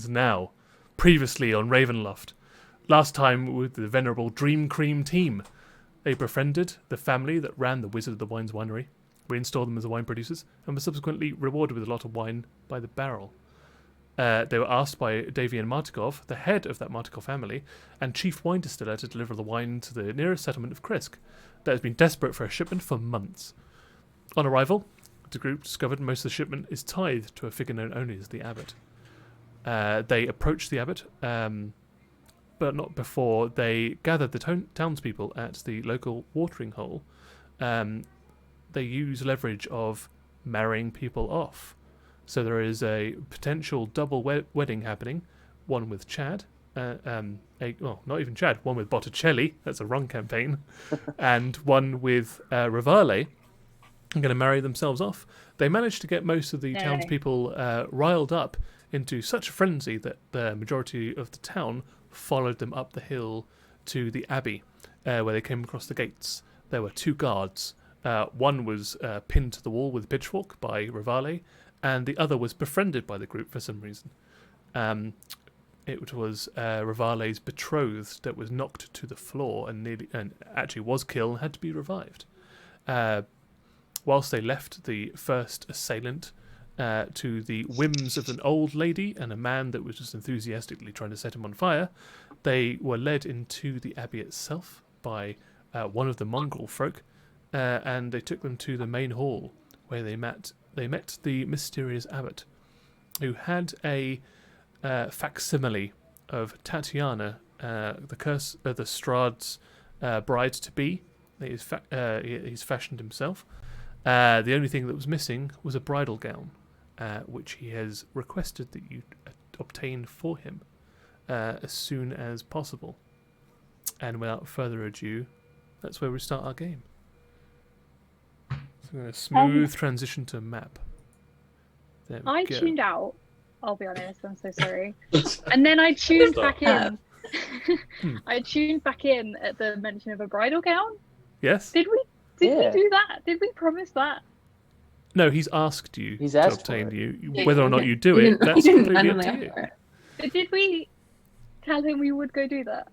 begins now. Previously on Ravenloft. Last time with the venerable Dream Cream team. They befriended the family that ran the Wizard of the Wine's winery, reinstalled them as the wine producers, and were subsequently rewarded with a lot of wine by the barrel. They were asked by Davian Martikov, the head of that Martikov family, and chief wine distiller, to deliver the wine to the nearest settlement of Krisk that has been desperate for a shipment for months. On arrival, the group discovered most of the shipment is tithed to a figure known only as the abbot. They approached the abbot, but not before they gathered the townspeople at the local watering hole. They use leverage of marrying people off. So there is a potential double wedding happening, one with Chad, not even Chad, one with Botticelli, that's a wrong campaign, and one with Rivale, are going to marry themselves off. They managed to get most of the townspeople riled up into such a frenzy that the majority of the town followed them up the hill to the abbey, where they came across the gates. There were 2 guards. One was pinned to the wall with a pitchfork by Rivale, and the other was befriended by the group for some reason. It was Rivale's betrothed that was knocked to the floor and actually was killed and had to be revived. Whilst they left the first assailant to the whims of an old lady and a man that was just enthusiastically trying to set him on fire, they were led into the abbey itself by one of the mongrel folk, and they took them to the main hall where they met the mysterious abbot, who had a facsimile of Tatiana, the Strahd's bride-to-be. He's fashioned himself. The only thing that was missing was a bridal gown, which he has requested that you obtain for him as soon as possible. And without further ado, that's where we start our game. So I'm going to smooth transition to map. I tuned out, I'll be honest, I'm so sorry. And then I tuned back in. I tuned back in at the mention of a bridal gown. Yes. Did we do that? Did we promise that? No, he's asked you to obtain you. Whether or not you do it, that's completely up to you. But did we tell him we would go do that?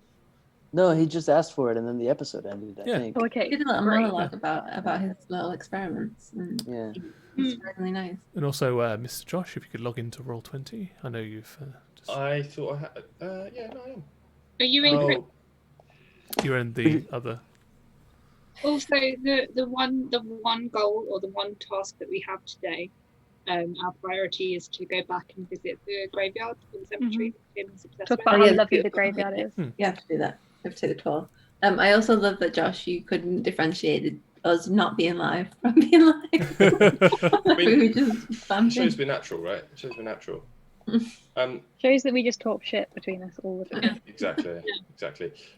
No, he just asked for it, and then the episode ended. I think. Okay. He did a little monologue about his little experiments. And it's really nice. And also, Mr. Josh, if you could log into Roll20, I know you've. I thought I had. Yeah, no, I am. Are you in? You're in the other. Also, the one goal or the one task that we have today, our priority is to go back and visit the graveyard or the cemetery. Talk about how lovely the graveyard is. You have to do that. You have to take the tour. I also love that, Josh, you couldn't differentiate us not being live from being live. It shows we're natural, right? It shows we're natural. Shows that we just talk shit between us all the time. Exactly.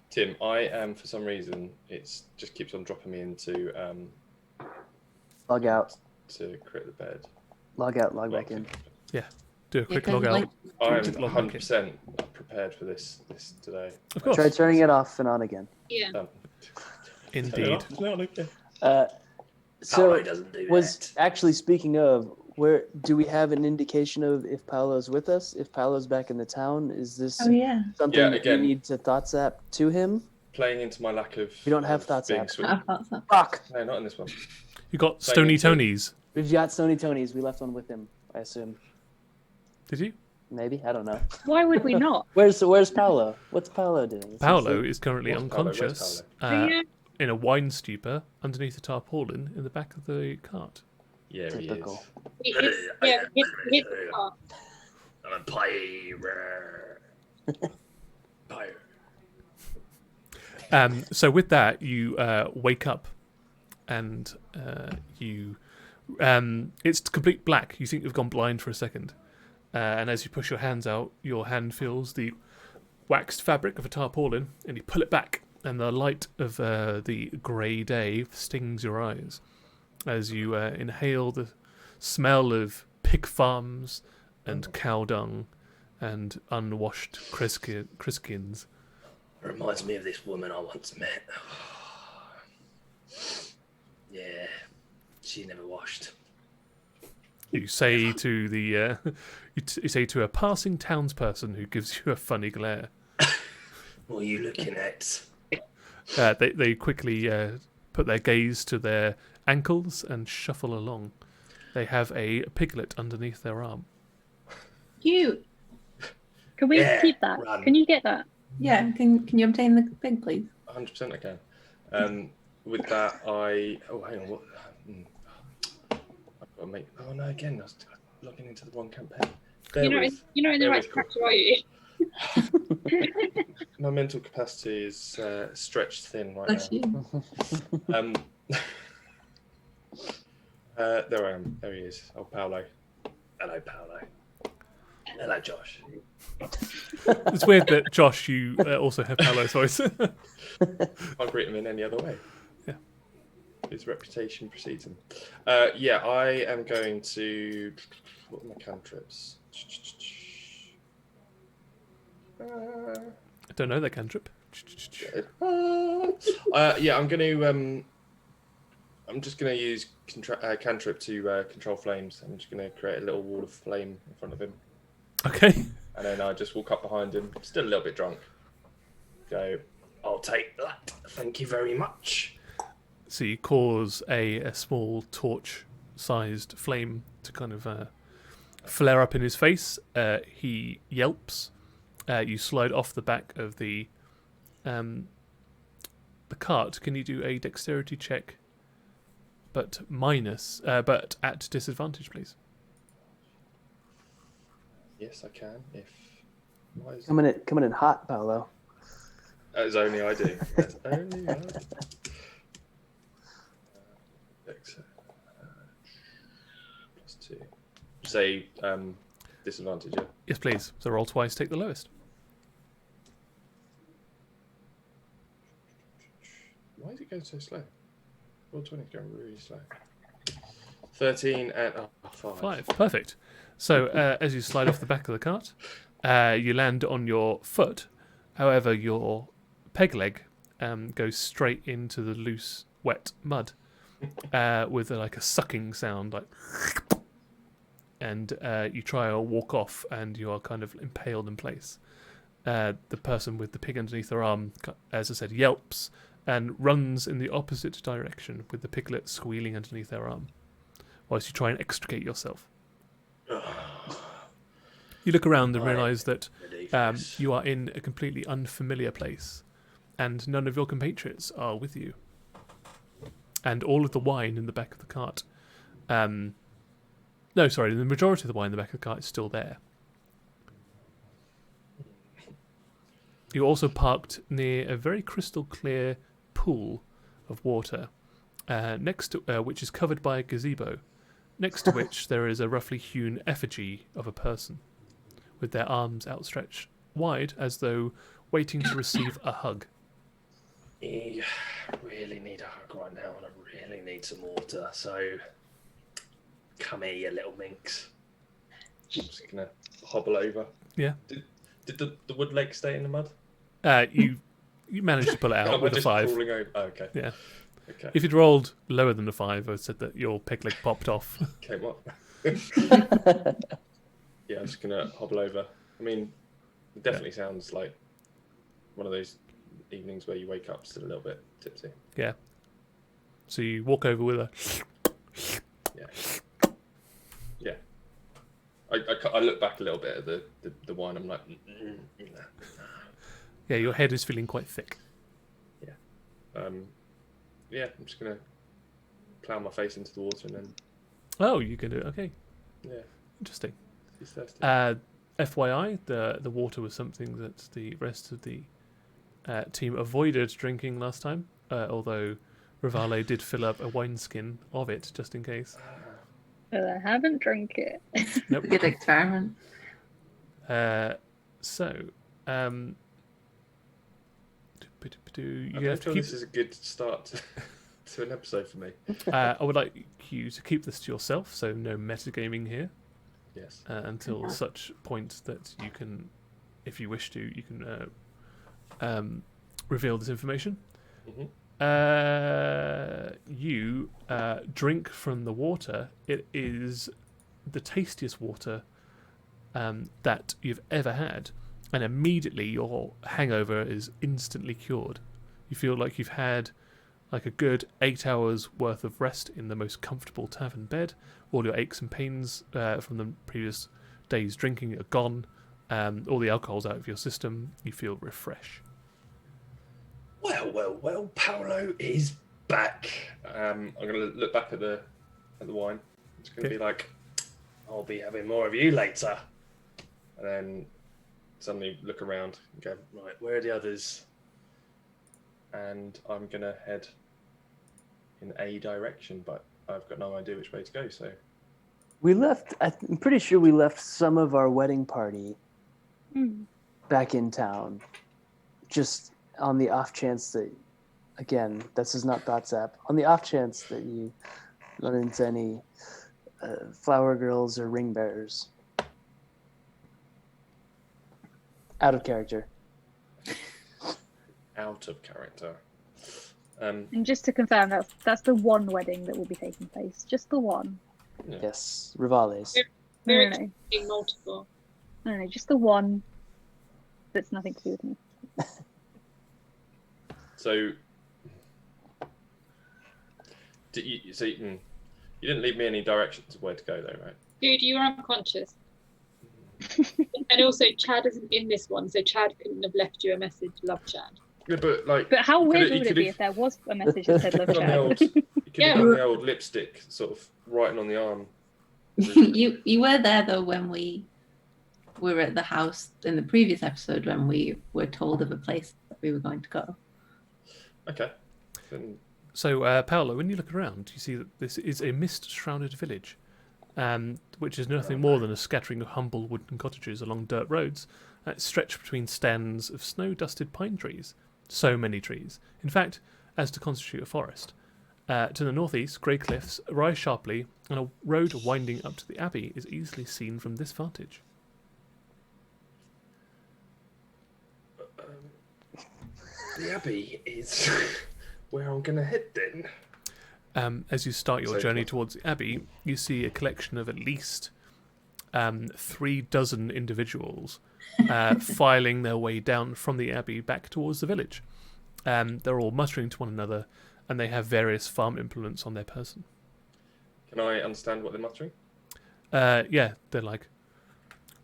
Tim, I am, for some reason, it just keeps on dropping me into log out to create the bed. Log out, log back in. Yeah, do a quick log out. I'm 100% prepared for this today. Of course. Try turning it off and on again. Yeah. Indeed. So was actually, speaking of, where do we have an indication of if Paulo's with us? If Paulo's back in the town, is this something that we need to thought zap to him? Playing into my lack of. We don't have thought zap. Fuck. No, not in this one. You got Stony Tonys. We've got Stony Tonys. We left one with him, I assume. Did you? Maybe, I don't know. Why would we not? Where's Paulo? What's Paulo doing? Paulo is currently unconscious Paulo? in a wine stupor underneath a tarpaulin in the back of the cart. Yeah, typical. He is. Hit the car. I'm a pirate. So with that, you wake up, and it's complete black. You think you've gone blind for a second, and as you push your hands out, your hand feels the waxed fabric of a tarpaulin, and you pull it back, and the light of the grey day stings your eyes as you inhale the smell of pig farms and cow dung and unwashed Kriskins. It reminds me of this woman I once met. Yeah, she never washed. You say to the you say to a passing townsperson who gives you a funny glare. What are you looking at? They quickly put their gaze to their ankles and shuffle along. They have a piglet underneath their arm. Cute. Can we keep that? Run. Can you get that? Yeah. Can you obtain the pig, please? 100% I can. With that, hang on. What? I've got to make. Oh no! Again, I was logging into the wrong campaign. You're not in the right character, are you? My mental capacity is stretched thin right Bless now. you. There I am. There he is. Oh, Paulo. Hello, Paulo. Hello, Josh. It's weird that Josh, you also have Paulo's voice. I've written him in any other way. Yeah. His reputation precedes him. Yeah, I am going to. What are my cantrips? I don't know that cantrip. Yeah, I'm going to. I'm just going to use cantrip to control flames. I'm just going to create a little wall of flame in front of him. Okay. And then I just walk up behind him, still a little bit drunk. Go, I'll take that. Thank you very much. So you cause a small torch-sized flame to kind of flare up in his face. He yelps. You slide off the back of the cart. Can you do a dexterity check? But at disadvantage, please. Yes, I can. Coming in hot, Paulo. As only I do. As only I do. +2. Say disadvantage, yeah? Yes, please. So roll twice, take the lowest. Why is it going so slow? Roll 20 is going really slow. 13 and 5. 5. Perfect. So as you slide off the back of the cart, you land on your foot. However, your peg leg goes straight into the loose, wet mud with like a sucking sound, like. And you try to walk off, and you are kind of impaled in place. The person with the pig underneath their arm, as I said, yelps and runs in the opposite direction with the piglet squealing underneath their arm, whilst you try and extricate yourself. You look around and realise that you are in a completely unfamiliar place, and none of your compatriots are with you. And all of the wine in the back of the cart... No, sorry, the majority of the wine in the back of the cart is still there. You're also parked near a very crystal clear pool of water, next to which is covered by a gazebo, next to which there is a roughly hewn effigy of a person, with their arms outstretched wide as though waiting to receive a hug. I really need a hug right now, and I really need some water, so... Come here, you little minx. I'm just gonna hobble over. Yeah. Did the wood leg stay in the mud? You managed to pull it out with a 5. Crawling over? Oh, okay. Yeah. Okay. If you'd rolled lower than a 5, I would said that your peg leg popped off. Came up. Yeah, I'm just gonna hobble over. I mean, it definitely sounds like one of those evenings where you wake up still a little bit tipsy. Yeah. So you walk over with a... Yeah. Yeah. I look back a little bit at the wine. I'm like, Yeah, your head is feeling quite thick. Yeah. Yeah, I'm just gonna plough my face into the water and then. Oh, you can do it. Okay. Yeah. Interesting. He's thirsty. FYI, the water was something that the rest of the team avoided drinking last time, although Rivale did fill up a wineskin of it just in case. But I haven't drunk it. Nope. Good experiment. You I have to feel keep... this is a good start to an episode for me. I would like you to keep this to yourself, so no metagaming here. Yes. Until such point that you can, if you wish to, you can reveal this information. Mm-hmm. You drink from the water. It is the tastiest water that you've ever had, and immediately your hangover is instantly cured. You feel like you've had like a good 8 hours worth of rest in the most comfortable tavern bed. All your aches and pains from the previous day's drinking are gone. All the alcohol's out of your system. You feel refreshed. Well, Paulo is back. I'm going to look back at the wine. It's going to be like, I'll be having more of you later. And then suddenly look around and go, right, where are the others? And I'm going to head in a direction, but I've got no idea which way to go, so... I'm pretty sure we left some of our wedding party back in town. Just on the off chance that, again, this is not ThoughtZap, on the off chance that you run into any flower girls or ring bearers. Out of character. Out of character. And just to confirm, that's the one wedding that will be taking place. Just the one. Yeah. Yes, Rivales. We're expecting multiple. No, just the one that's nothing to do with me. So, you didn't leave me any directions of where to go, though, right? Dude, you were unconscious. And also, Chad isn't in this one, so Chad couldn't have left you a message. Love Chad. Yeah, but how weird would it be if there was a message that said "Love Chad"? You could have done the old lipstick, sort of writing on the arm. You were there though when we were at the house in the previous episode when we were told of a place that we were going to go. Okay. Then... So, Paulo, when you look around, you see that this is a mist-shrouded village, which is nothing more than a scattering of humble wooden cottages along dirt roads that stretch between stands of snow-dusted pine trees. So many trees, in fact, as to constitute a forest. To the northeast, grey cliffs rise sharply, and a road winding up to the abbey is easily seen from this vantage. The abbey is where I'm going to head then. As you start your journey towards the abbey, you see a collection of at least 36 individuals filing their way down from the abbey back towards the village. They're all muttering to one another, and they have various farm implements on their person. Can I understand what they're muttering? Yeah, they're like,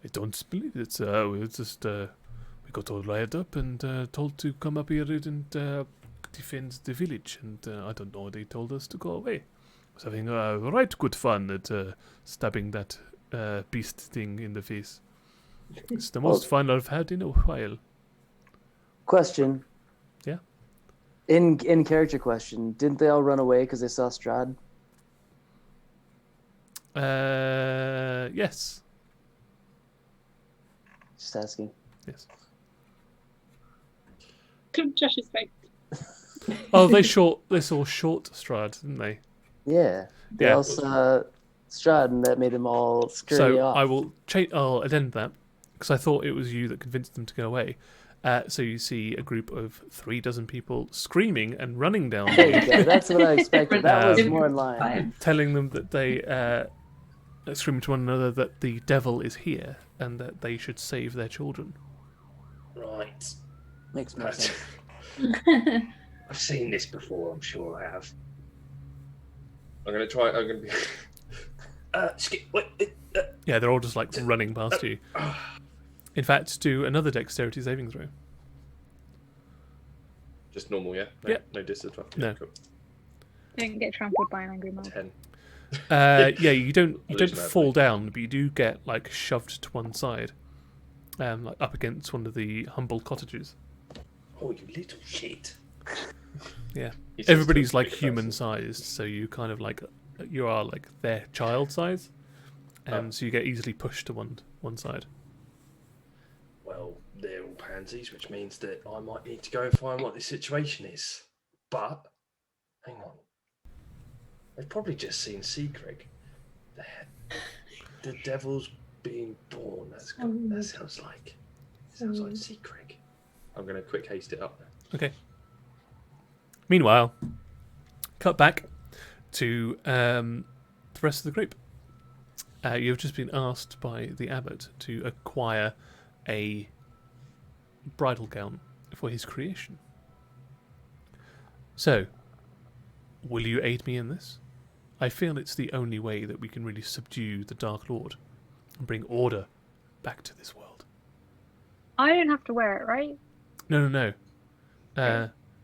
I don't believe it. We got all riled up and told to come up here and defend the village, and I don't know, they told us to go away. I was having right good fun at stabbing that beast thing in the face. It's the most fun I've had in a while. Question. Yeah? In character question, didn't they all run away because they saw Strahd? Yes. Just asking. Yes. Josh's face. Oh, they saw short Strahd, didn't they? Yeah. They all saw Strahd, and that made them all scurry off. I will I'll addend that, because I thought it was you that convinced them to go away. So you see a group of 36 people screaming and running down. There you go. That's what I expected. That was more in line. Telling them that they screaming to one another that the devil is here and that they should save their children. Right. Makes more sense. I've seen this before, I'm sure I have. I'm going to be... Yeah, they're all just like running past you. In fact, do another dexterity saving throw. Just normal, yeah? No disadvantage. No. Cool. Don't get trampled by an angry mob. 10. Yeah, you don't fall down, but you do get like shoved to one side, like up against one of the humble cottages. Oh, you little shit! Yeah, everybody's like human sized, so you kind of like you are like their child size, so you get easily pushed to one side. Well, they're all pansies, which means that I might need to go and find what the situation is. But hang on. They've probably just seen Seacreg. The devil's being born. That sounds like Seacreg. I'm going to quick haste it up there. Okay. Meanwhile, cut back to the rest of the group. You've just been asked by the abbot to acquire a bridal gown for his creation. So, will you aid me in this? I feel it's the only way that we can really subdue the Dark Lord and bring order back to this world. I don't have to wear it, right? No.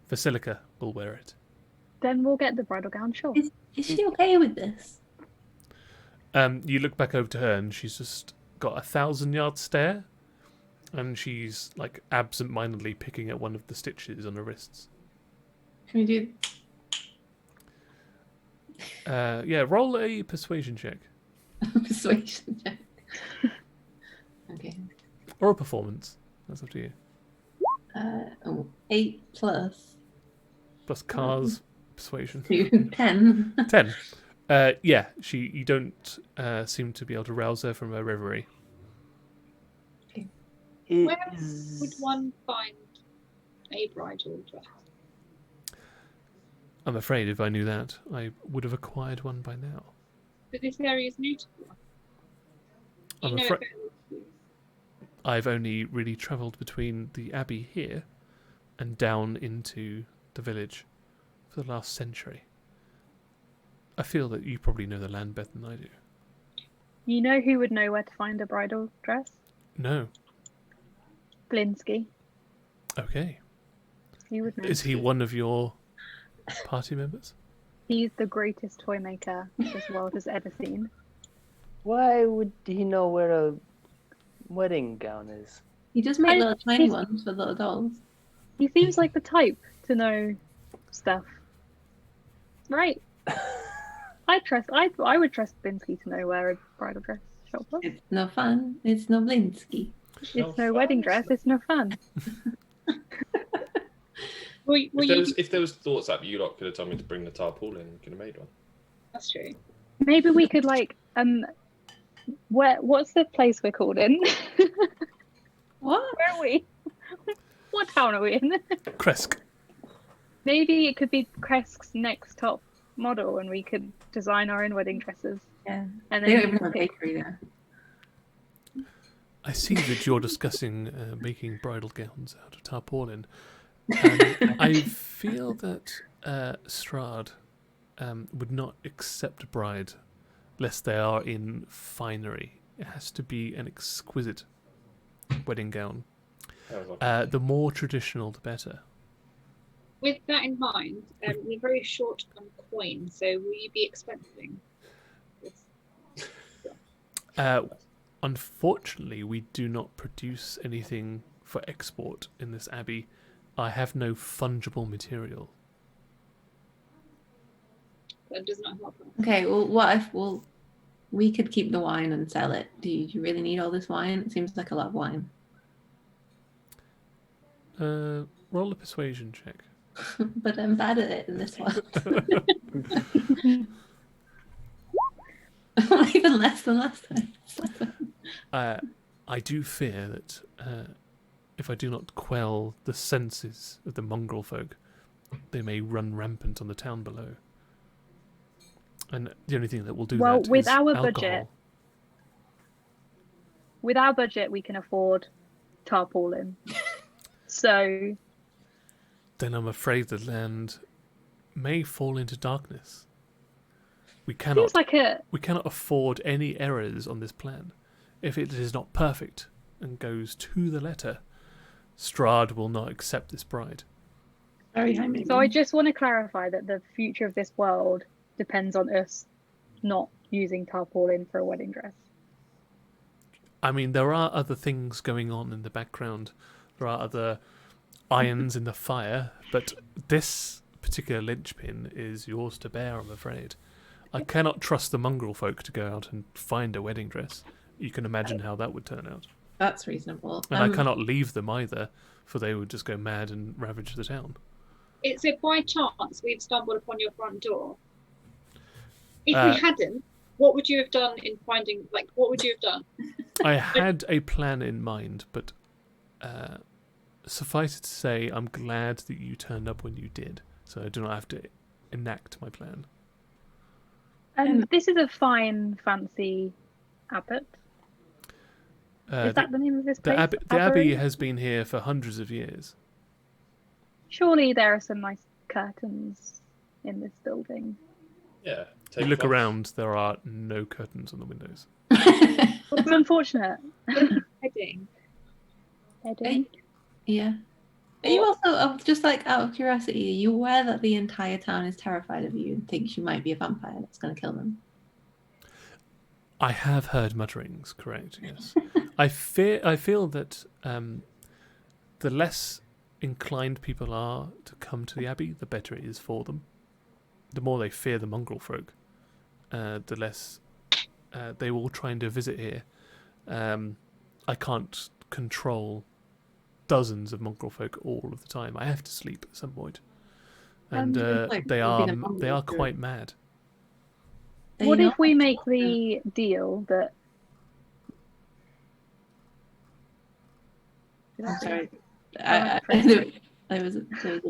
Basilica will wear it. Then we'll get the bridal gown, sure. Is she okay with this? You look back over to her and she's just got a 1,000-yard stare, and she's like absent-mindedly picking at one of the stitches on her wrists. Can we do? Yeah, roll a persuasion check. Persuasion check. Okay. Or a performance. That's up to you. 8 plus. Plus Car's persuasion. 10. 10. Yeah, you don't seem to be able to rouse her from her reverie. Okay. Where would one find a bridal dress? I'm afraid if I knew that, I would have acquired one by now. But this area is new to you. I'm You know afraid it better than you. I've only really travelled between the abbey here and down into the village for the last century. I feel that you probably know the land better than I do. You know who would know where to find a bridal dress? No. Blinsky. Okay. He would know. Is he one of your party members? He's the greatest toy maker this world has ever seen. Why would he know where a wedding gown is? He does make little tiny ones for little dolls. He seems like the type to know stuff. Right. I would trust Blinsky to know where a bridal dress shop was. It's no fun. It's no Blinsky. It's no wedding dress, it's no fun. If there was thoughts that you lot could have told me to bring the tarpaulin, we could have made one. That's true. Maybe we could what's the place we're called in? What? Where are we? What town are we in? Kresk. Maybe it could be Kresk's next top model and we could design our own wedding dresses. Yeah. And They don't then even have a bakery there. I see that you're discussing making bridal gowns out of tarpaulin. I feel that Strahd would not accept a bride lest they are in finery. It has to be an exquisite wedding gown. The more traditional, the better. With that in mind, we're very short on coin, so will you be expensing this? Unfortunately, we do not produce anything for export in this abbey. I have no fungible material. That does not help us. Okay, well, what if we could keep the wine and sell it? Do you really need all this wine? It seems like a lot of wine. Roll a persuasion check. But I'm bad at it in this one. Even less than last time. I do fear that if I do not quell the senses of the mongrel folk, they may run rampant on the town below. And the only thing that will do that with is our alcohol. budget, with our budget, we can afford tarpaulin. So then I'm afraid the land may fall into darkness. We cannot afford any errors on this plan. If it is not perfect and goes to the letter, Strahd will not accept this bride. Very high maintenance. So I just want to clarify that the future of this world depends on us not using tarpaulin for a wedding dress. I mean, there are other things going on in the background. There are other irons in the fire, but this particular linchpin is yours to bear, I'm afraid. I cannot trust the mongrel folk to go out and find a wedding dress. You can imagine how that would turn out. That's reasonable. And I cannot leave them either, for they would just go mad and ravage the town. It's if by chance we've stumbled upon your front door. If we hadn't, what would you have done in finding, what would you have done? I had a plan in mind, but suffice it to say, I'm glad that you turned up when you did, so I do not have to enact my plan. This is a fine, fancy abbot? Is that the name of this place? The abbey has been here for hundreds of years. Surely there are some nice curtains in this building. Yeah. You look around, there are no curtains on the windows. It's unfortunate. Heading. Yeah. Are you also, just like out of curiosity, are you aware that the entire town is terrified of you and thinks you might be a vampire that's going to kill them? I have heard mutterings, correct, yes. I feel that the less inclined people are to come to the abbey, the better it is for them. The more they fear the mongrel folk, the less they will try and do a visit here. I can't control dozens of mongrel folk all of the time. I have to sleep at some point, and they are quite mad. What if we make the deal that? I'm sorry. There was a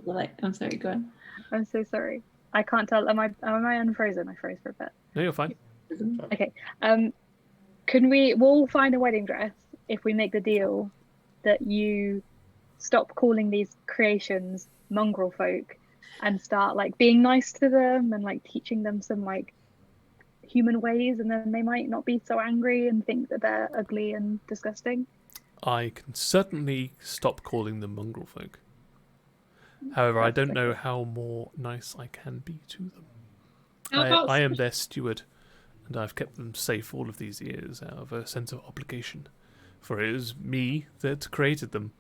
delay. I'm sorry. Go on. I'm so sorry. I can't tell. Am I unfrozen? I froze for a bit. No, you're fine. Okay. We'll find a wedding dress if we make the deal that you stop calling these creations mongrel folk and start like being nice to them and like teaching them some like human ways, and then they might not be so angry and think that they're ugly and disgusting. I can certainly stop calling them mongrel folk. However, I don't know how more nice I can be to them. I am their steward, and I've kept them safe all of these years out of a sense of obligation. For it was me that created them,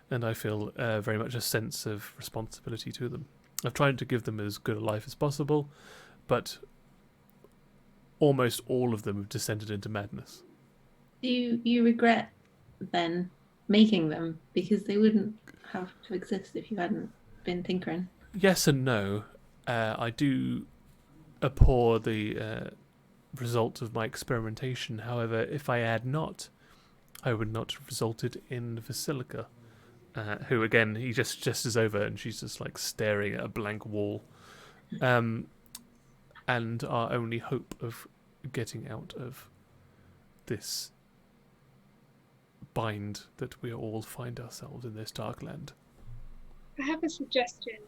and I feel very much a sense of responsibility to them. I've tried to give them as good a life as possible, but almost all of them have descended into madness. Do you regret then making them, because they wouldn't have to exist if you hadn't been tinkering? Yes and no. I do abhor the result of my experimentation. However, if I had not, I would not have resulted in Basilica, who again, he just gestures over and she's just like staring at a blank wall. And our only hope of getting out of this bind that we all find ourselves in this dark land. I have a suggestion.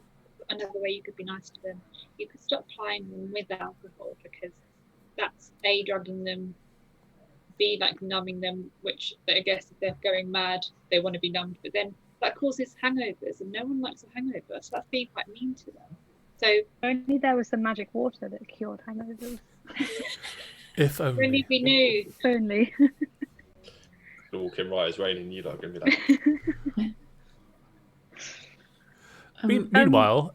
Another way you could be nice to them. You could stop plying them with alcohol, because that's A, drugging them, B, like numbing them, which I guess if they're going mad, they want to be numbed, but then that causes hangovers, and no one likes a hangover, so that's being quite mean to them. So only there was some magic water that cured hangovers. If only. Only we knew. If only. You're walking right as raining, you lot are going to be like... Meanwhile,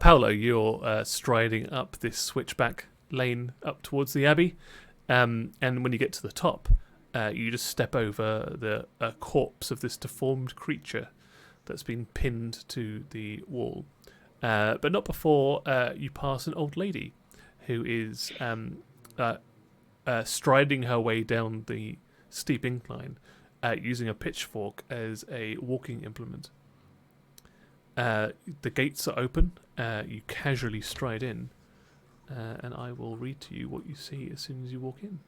Paulo, you're striding up this switchback lane up towards the abbey, and when you get to the top, you just step over the corpse of this deformed creature that's been pinned to the wall, but not before you pass an old lady who is striding her way down the steep incline, using a pitchfork as a walking implement. The gates are open. You casually stride in, and I will read to you what you see as soon as you walk in.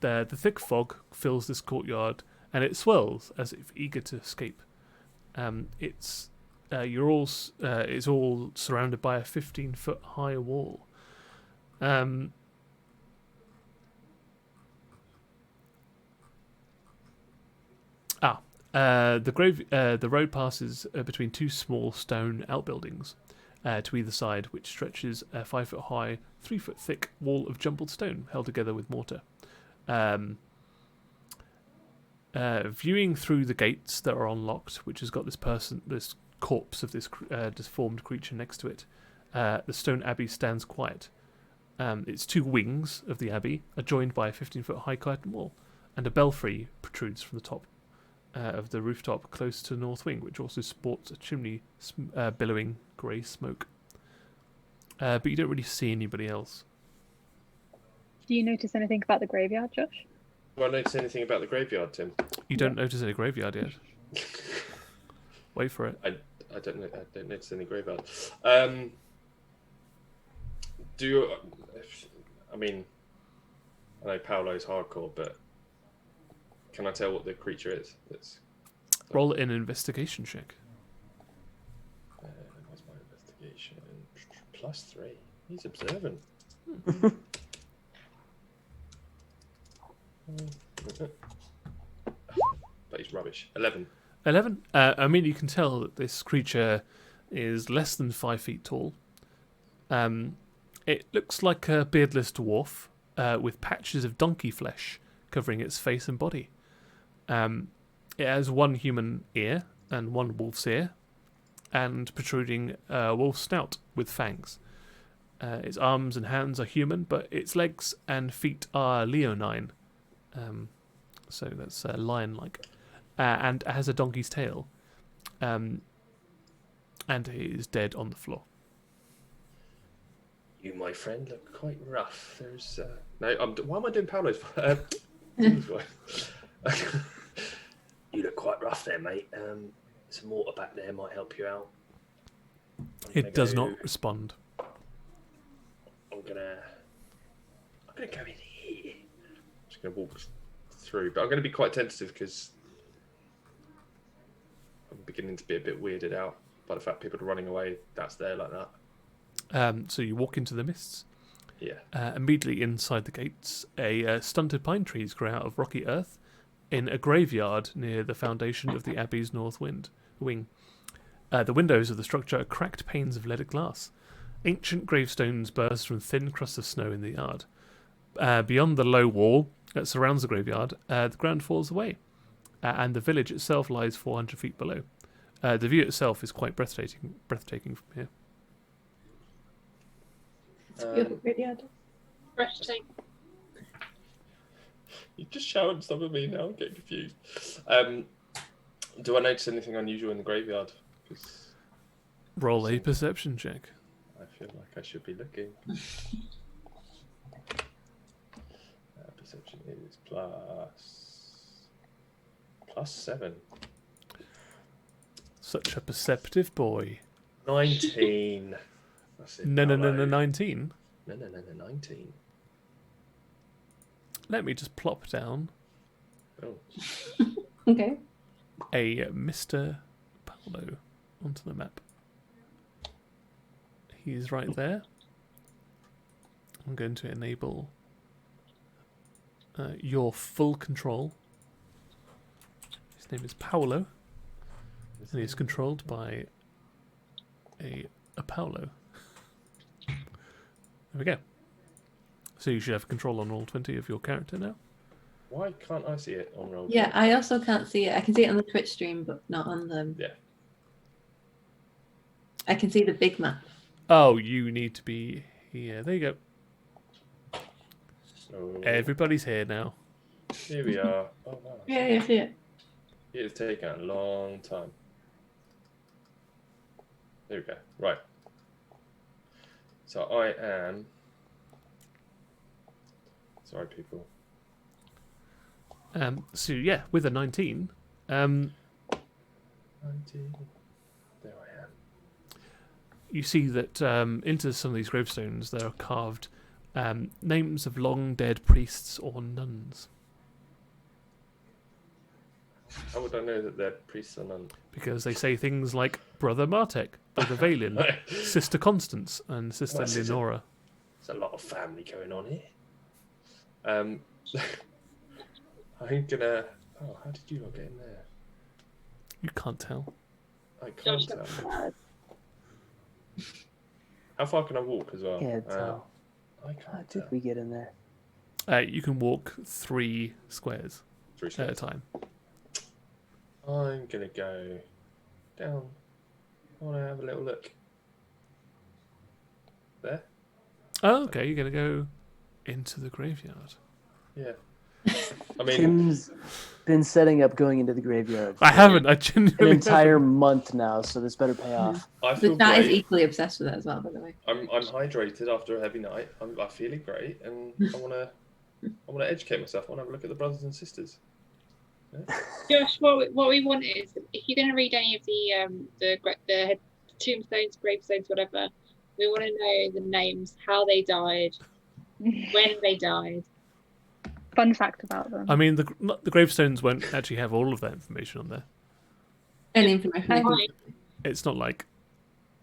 The thick fog fills this courtyard, and it swirls as if eager to escape. It's all surrounded by a 15-foot high wall. The road passes between two small stone outbuildings to either side, which stretches a 5-foot high, 3-foot thick wall of jumbled stone held together with mortar. Viewing through the gates that are unlocked, which has got this corpse of this deformed creature next to it, the stone abbey stands quiet. Its two wings of the abbey are joined by a 15-foot high curtain wall, and a belfry protrudes from the top of the rooftop close to the north wing, which also sports a chimney billowing grey smoke. But you don't really see anybody else. Do you notice anything about the graveyard, Josh? Do I notice anything about the graveyard, Tim? You don't notice any graveyard yet. Wait for it. I don't notice any graveyard. I know Paulo's hardcore, but can I tell what the creature is? Roll an investigation check. What's my investigation? +3. He's observant. But he's rubbish. 11. 11. You can tell that this creature is less than 5 feet tall. It looks like a beardless dwarf with patches of donkey flesh covering its face and body. It has one human ear and one wolf's ear, and protruding wolf's snout with fangs. Its arms and hands are human, but its legs and feet are leonine. So that's lion-like. And it has a donkey's tail. And it is dead on the floor. You, my friend, look quite rough. There's no. Why am I doing Paulo's? You look quite rough there, mate. Some water back there might help you out. It does not respond. I'm gonna go in here. I'm just gonna walk through, but I'm gonna be quite tentative because I'm beginning to be a bit weirded out by the fact people are running away. That's there like that. So you walk into the mists. Yeah. Immediately inside the gates, a stunted pine trees grow out of rocky earth in a graveyard near the foundation of the abbey's north wing. The windows of the structure are cracked panes of leaded glass. Ancient gravestones burst from thin crusts of snow in the yard. Beyond the low wall that surrounds the graveyard, the ground falls away, and the village itself lies 400 feet below. The view itself is quite breathtaking from here. It's a beautiful graveyard. Breathtaking. You just shouted stuff at me now. I'm getting confused. Do I notice anything unusual in the graveyard? 'Cause Roll a perception check. I feel like I should be looking. Perception is +7. Such a perceptive boy. 19. That's it. No, 19. No, 19. Let me just plop down Oh. Okay. a Mr. Paulo onto the map. He's right there. I'm going to enable your full control. His name is Paulo, and he's controlled by a Paulo. There we go. So you should have control on roll 20 of your character now. Why can't I see it on roll? Yeah, I also can't see it. I can see it on the Twitch stream, but not on the... Yeah. I can see the big map. Oh, you need to be here. There you go. So Everybody's here now. here we are. Oh wow. Yeah, I see it. It has taken a long time. There we go. Right. So I am. Sorry, people. So yeah, with a 19, 19. There I am. you see that into some of these gravestones there are carved names of long dead priests or nuns. How would I know that they're priests or nuns? Because they say things like Brother Martek, Brother Valen, Sister Constance, and Sister Well, there's Leonora. There's a lot of family going on here. I'm gonna. Oh, how did you not get in there? You can't tell. I can't tell. How far can I walk as well? Can't tell. I How can't did tell. we get in there? You can walk 3 squares 3 at a steps. time. I'm gonna go down. I want to have a little look. There? Oh, okay, you're going to go into the graveyard. Yeah. I mean, Tim's been setting up going into the graveyard I haven't, I an genuinely entire haven't. month now, so this better pay off. I The feel chat is great. equally obsessed with it as well, by the way. I'm hydrated after a heavy night. I'm feeling great, and I wanna educate myself. I wanna have a look at the brothers and sisters. Josh, what we want is, if you're going to read any of the tombstones, gravestones, whatever, we want to know the names, how they died, when they died, fun fact about them. I mean, the gravestones won't actually have all of that information on there. Any information. Right. It's not like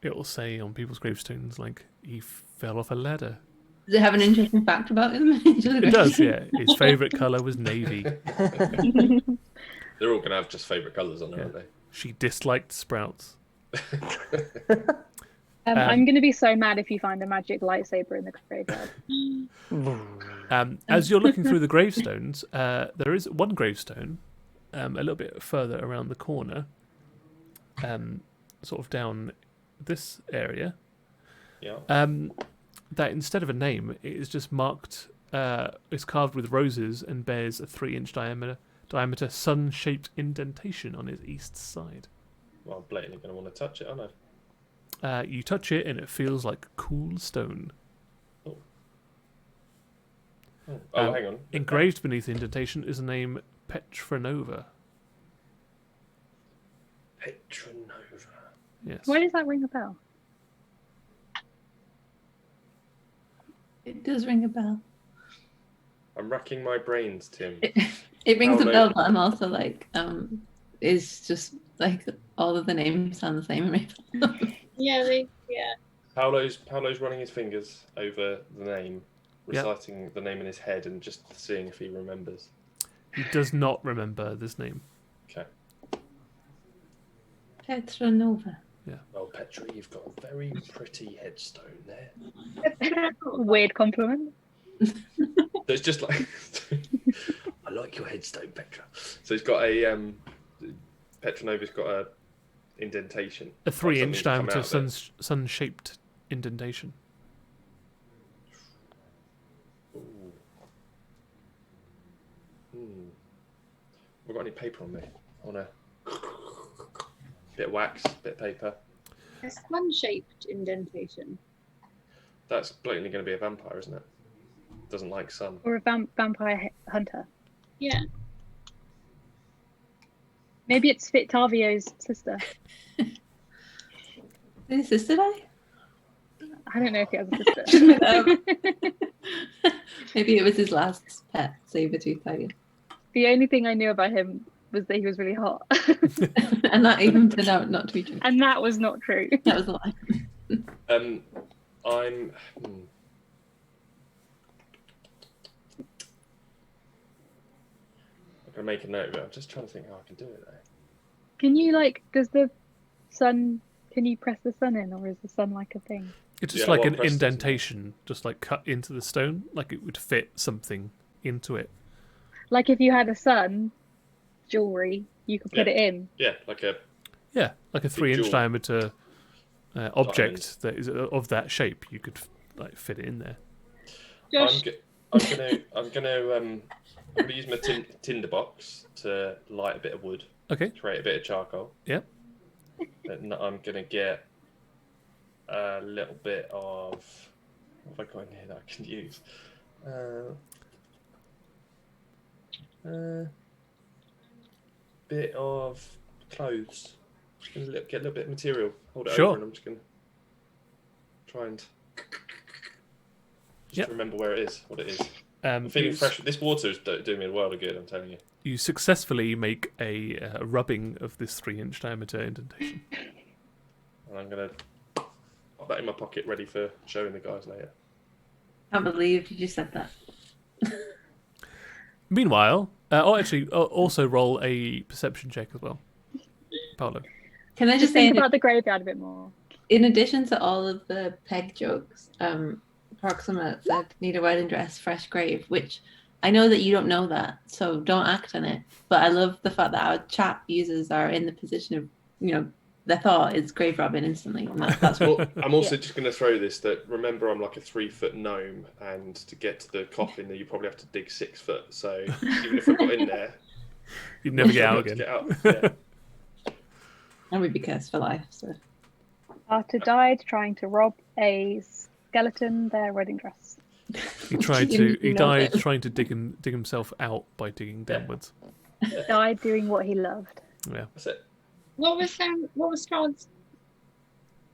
it'll say on people's gravestones like he fell off a ladder. Does it have an interesting fact about him? It does, yeah. His favourite colour was navy. They're all going to have just favourite colours on there, aren't they? She disliked sprouts. I'm going to be so mad if you find a magic lightsaber in the graveyard. As you're looking through the gravestones, there is one gravestone a little bit further around the corner, sort of down this area. Yeah. That instead of a name, it is just marked. It's carved with roses and bears a 3-inch diameter sun-shaped indentation on its east side. Well, I'm blatantly going to want to touch it, aren't I? You touch it and it feels like cool stone. Oh, hang on. Engraved beneath the indentation is the name Petronova. Petronova. Yes. Why does that ring a bell? It does ring a bell. I'm racking my brains, Tim. It rings a no. bell, but I'm also like, it's just like all of the names sound the same. Yeah. Paulo's running his fingers over the name, reciting the name in his head and just seeing if he remembers. He does not remember this name. Okay. Petronova. Well, Petra, you've got a very pretty headstone there. Weird compliment. So it's just like, I like your headstone, Petra. So he's got a, Petronova's got a indentation. A 3-inch Like something's come diameter out of it. sun-shaped indentation. Ooh. Have I got any paper on me? I want a bit of wax, bit of paper. A sun-shaped indentation. That's blatantly going to be a vampire, isn't it? Doesn't like sun. Or a vampire hunter. Yeah. Maybe it's Vitavio's sister. His sister die? I don't know if he has a sister. Maybe it was his last pet, saber-tooth tiger. The only thing I knew about him was that he was really hot. And that even turned out not to be true. And that was not true. That was a lie. I'm gonna make a note of it. I'm just trying to think how I can do it though. Can you can you press the sun in, or is the sun like a thing? It's just Yeah, like well, an press it, isn't it? indentation, just like cut into the stone, like it would fit something into it. Like if you had a sun jewelry, you could put it in. Yeah, like a Yeah, like a 3-inch jewel. diameter object Diamond. that is of that shape. You could like fit it in there. Josh, I'm gonna use my tinder box to light a bit of wood, Okay. create a bit of charcoal. Yeah. And I'm gonna get a little bit of what have I got in here that I can use? Bit of clothes. Just gonna get a little bit of material. Hold it Sure. over, and I'm just gonna try and Yep. remember where it is, what it is. I'm feeling You, fresh. This water is doing me a world of good. I'm telling you. you successfully make a rubbing of this 3-inch diameter indentation. And I'm gonna pop that in my pocket, ready for showing the guys later. I can't believe you just said that. Meanwhile, also roll a perception check as well, Paulo. Can I Just just say, think about the graveyard a bit more. in addition to all of the peg jokes, Proxima said, need a wedding dress, fresh grave, which I know that you don't know that, so don't act on it. But I love the fact that our chat users are in the position of, their thought is grave robbing instantly. And that's Well, I'm also just going to throw this that remember I'm like a 3-foot gnome, and to get to the coffin, you probably have to dig 6 foot. So even if I got in there, You'd never get I'd out have to again. Get out. Yeah. and we'd be cursed for life. So Arthur died trying to rob a skeleton their wedding dress. He tried You to. He know died that. trying to dig himself out by digging downwards. Died doing what he loved. Yeah. That's it. what was Strahd's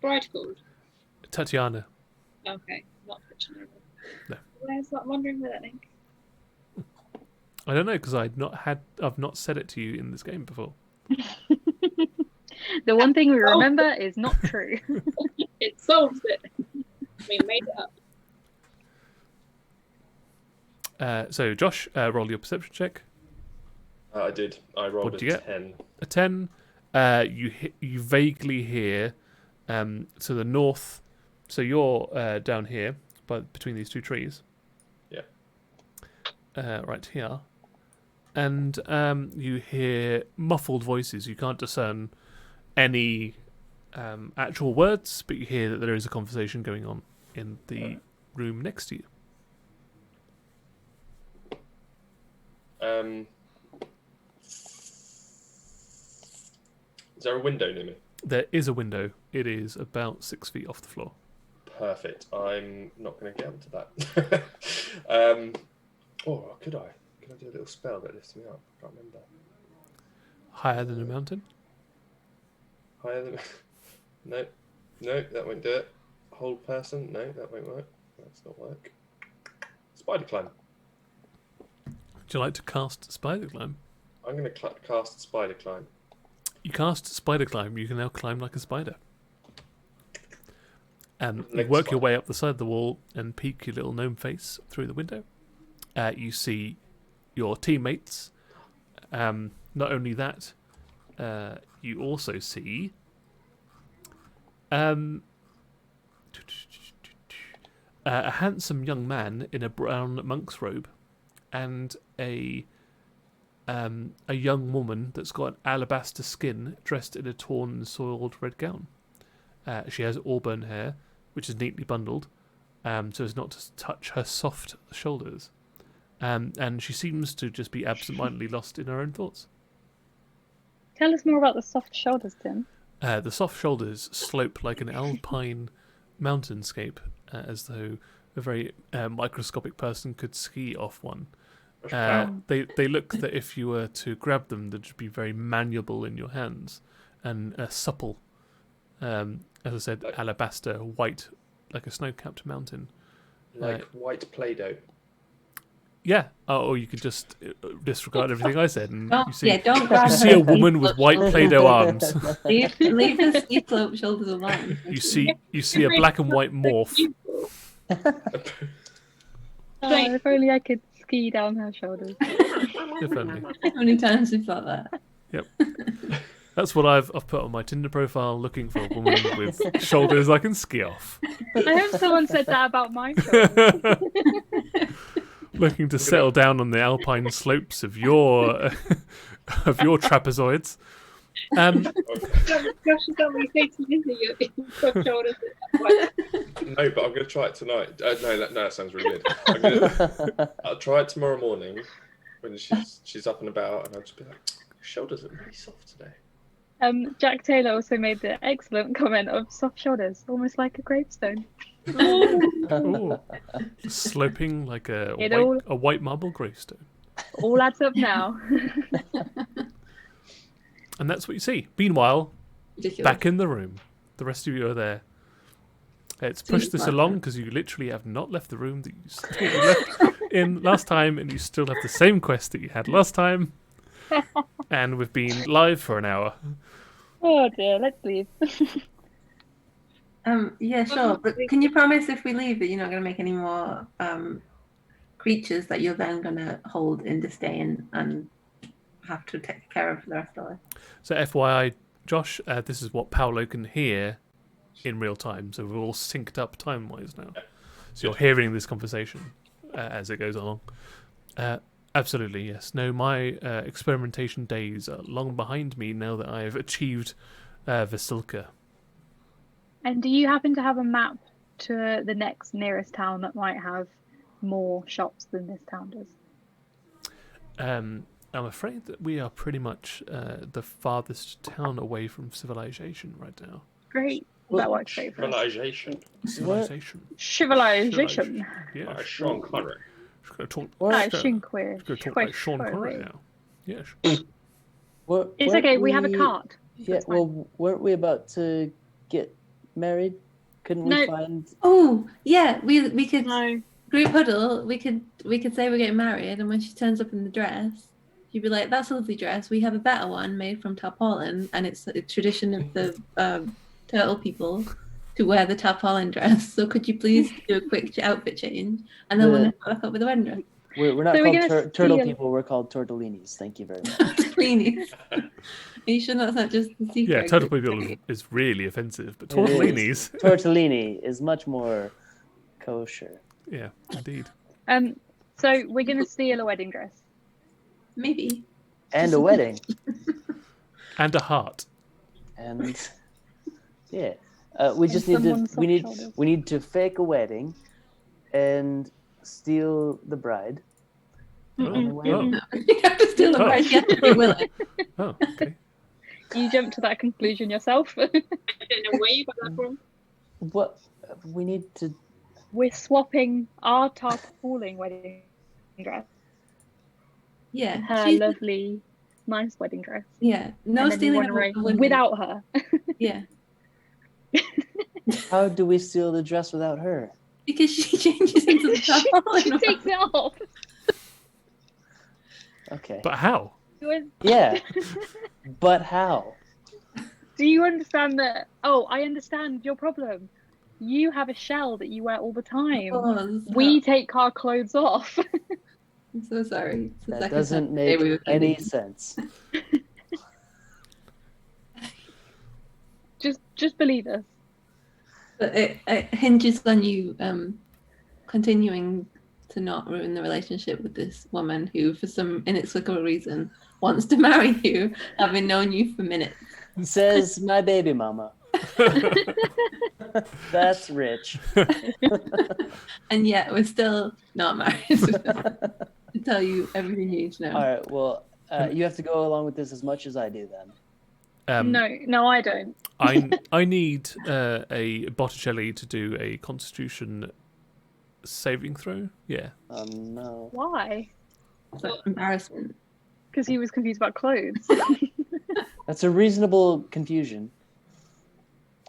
bride called? Tatiana. Okay, not Petronova. No. Where's that? Wondering where that name? I don't know because I've not said it to you in this game before. The one thing we remember is not true. It solves it. We made it up. So Josh, roll your perception check. I did. I rolled What did you get? 10. A 10. You vaguely hear to the north. So you're down here, between these two trees. Yeah. Right here, and you hear muffled voices. You can't discern any actual words, but you hear that there is a conversation going on in the room next to you. Is there a window near me? There is a window. It is about 6 feet off the floor. Perfect. I'm not going to get up to that. Or could I? Could I do a little spell that lifts me up? I can't remember. Higher than a mountain? Higher than... No, that won't do it. Hold person? No, that won't work. That's not work. Spider climb. Would you like to cast Spider Climb? I'm going to cast Spider climb. You cast Spider Climb, you can now climb like a spider. You Like work spider. your way up the side of the wall and peek your little gnome face through the window. You see your teammates. Not only that, you also see a handsome young man in a brown monk's robe and a young woman that's got alabaster skin dressed in a torn and soiled red gown. She has auburn hair, which is neatly bundled, so as not to touch her soft shoulders. And she seems to just be absent-mindedly lost in her own thoughts. Tell us more about the soft shoulders, Tim. The soft shoulders slope like an alpine mountainscape, as though a very microscopic person could ski off one. They look that if you were to grab them, they'd be very malleable in your hands and supple. As I said, alabaster, white, like a snow-capped mountain. Like white Play-Doh. Yeah. Or you could just disregard everything I said, and Don't, you see, don't grab you see a woman with white Play-Doh arms. leave the ski slope shoulders alone. You see a black and white morph. Oh, if only I could ski down her shoulders. If only. How many times we've thought that? Yep. That's what I've put on my Tinder profile, looking for a woman with shoulders I can ski off. I hope someone said that about my shoulders. Looking to settle down on the alpine slopes of your trapezoids. Josh, is that what you say to Lizzie? Your soft shoulders. No, but I'm going to try it tonight. No, that sounds really weird. I'll try it tomorrow morning when she's up and about, and I'll just be like, your shoulders are really soft today. Jack Taylor also made the excellent comment of soft shoulders, almost like a gravestone. Ooh. Sloping like a white marble gravestone. All adds up now. And that's what you see. Meanwhile, Ridiculous. back in the room, the rest of you are there. It's pushed this along because you literally have not left the room that you left in last time, and you still have the same quest that you had last time. And we've been live for an hour. Oh dear, let's leave. Yeah, sure. But can you promise if we leave that you're not going to make any more creatures that you're then going to hold in disdain and have to take care of for the rest of life? So FYI, Josh, this is what Paulo can hear in real time. So we're all synced up time-wise now. So you're hearing this conversation as it goes along. Absolutely, yes. No, my experimentation days are long behind me now that I've achieved Vasilka. And do you happen to have a map to the next nearest town that might have more shops than this town does? I'm afraid that we are pretty much the farthest town away from civilization right now. Great. That works great for us. Civilization. Civilization. Civilization. Yeah. Sean Connery. Just gonna talk. No, just gonna talk like Shinquir. Sean Connery now. Yes. It's okay, we have a cart. Yeah, That's fine. well, weren't we about to get married? Couldn't we No. find... Oh, yeah, we could. No. Group huddle. We could say we're getting married, and when she turns up in the dress, you'd be like, "That's a lovely dress. We have a better one made from tarpaulin, and it's a tradition of the turtle people to wear the tarpaulin dress. So could you please do a quick outfit change, and then we'll never back up with the wedding dress." We're not So we're called gonna turtle steal- people. We're called tortellinis. Thank you very much. Tortellinis. Are you sure that's not just the secret? Yeah, turtle people is really offensive, but It is. tortellinis. Tortellini is much more kosher. Yeah, indeed. So we're gonna steal a wedding dress. Maybe. And a wedding. And a heart. And yeah. We just need to someone's soft shoulders. we need to fake a wedding and steal the bride. on the wedding. You have to steal the bride. You have to be willing. Oh, okay. You jumped to that conclusion yourself. I don't know where you got that from. What we need to We're swapping our tarpaulin wedding dress, Yeah. her she's- lovely, nice wedding dress. Yeah. No and then you stealing wanna of race a woman. without her. Yeah. how do we steal the dress without her? Because she changes into the she tarpaulin. takes it off. Okay. But how? Yeah. But how? Do you understand that? Oh, I understand your problem. You have a shell that you wear all the time. Oh, We take our clothes off. I'm so sorry. It's the That second doesn't time today make we were any kidding. sense. just believe us. But it hinges on you continuing to not ruin the relationship with this woman who, for some inexplicable reason, wants to marry you, having known you for minutes. Says my baby mama. That's rich. And yet we're still not married. To tell you everything you need to know. All right. Well, you have to go along with this as much as I do then. No, I don't. I need a Botticelli to do a Constitution saving throw. Yeah. No. Why? It's like embarrassment. Because he was confused about clothes. That's a reasonable confusion.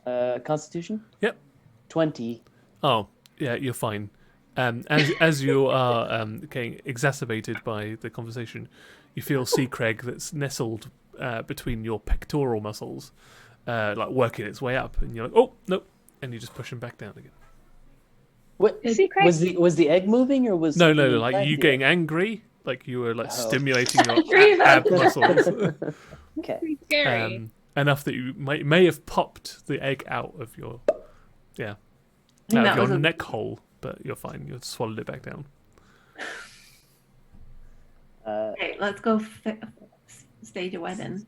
Constitution? Yep. 20. Oh, yeah, you're fine. As you are getting exacerbated by the conversation, you feel sea crag that's nestled between your pectoral muscles, like working its way up, and you're like, oh nope, and you just push him back down again. What Sea crag? was the egg moving or was No, something like inside you the getting egg? angry, like you were like Oh. stimulating your Breathe ab out. muscles Okay. Pretty scary. enough that you may have popped the egg out of your think out that of your was a- neck hole, but you're fine. You swallowed it back down. Okay, let's go stage a wedding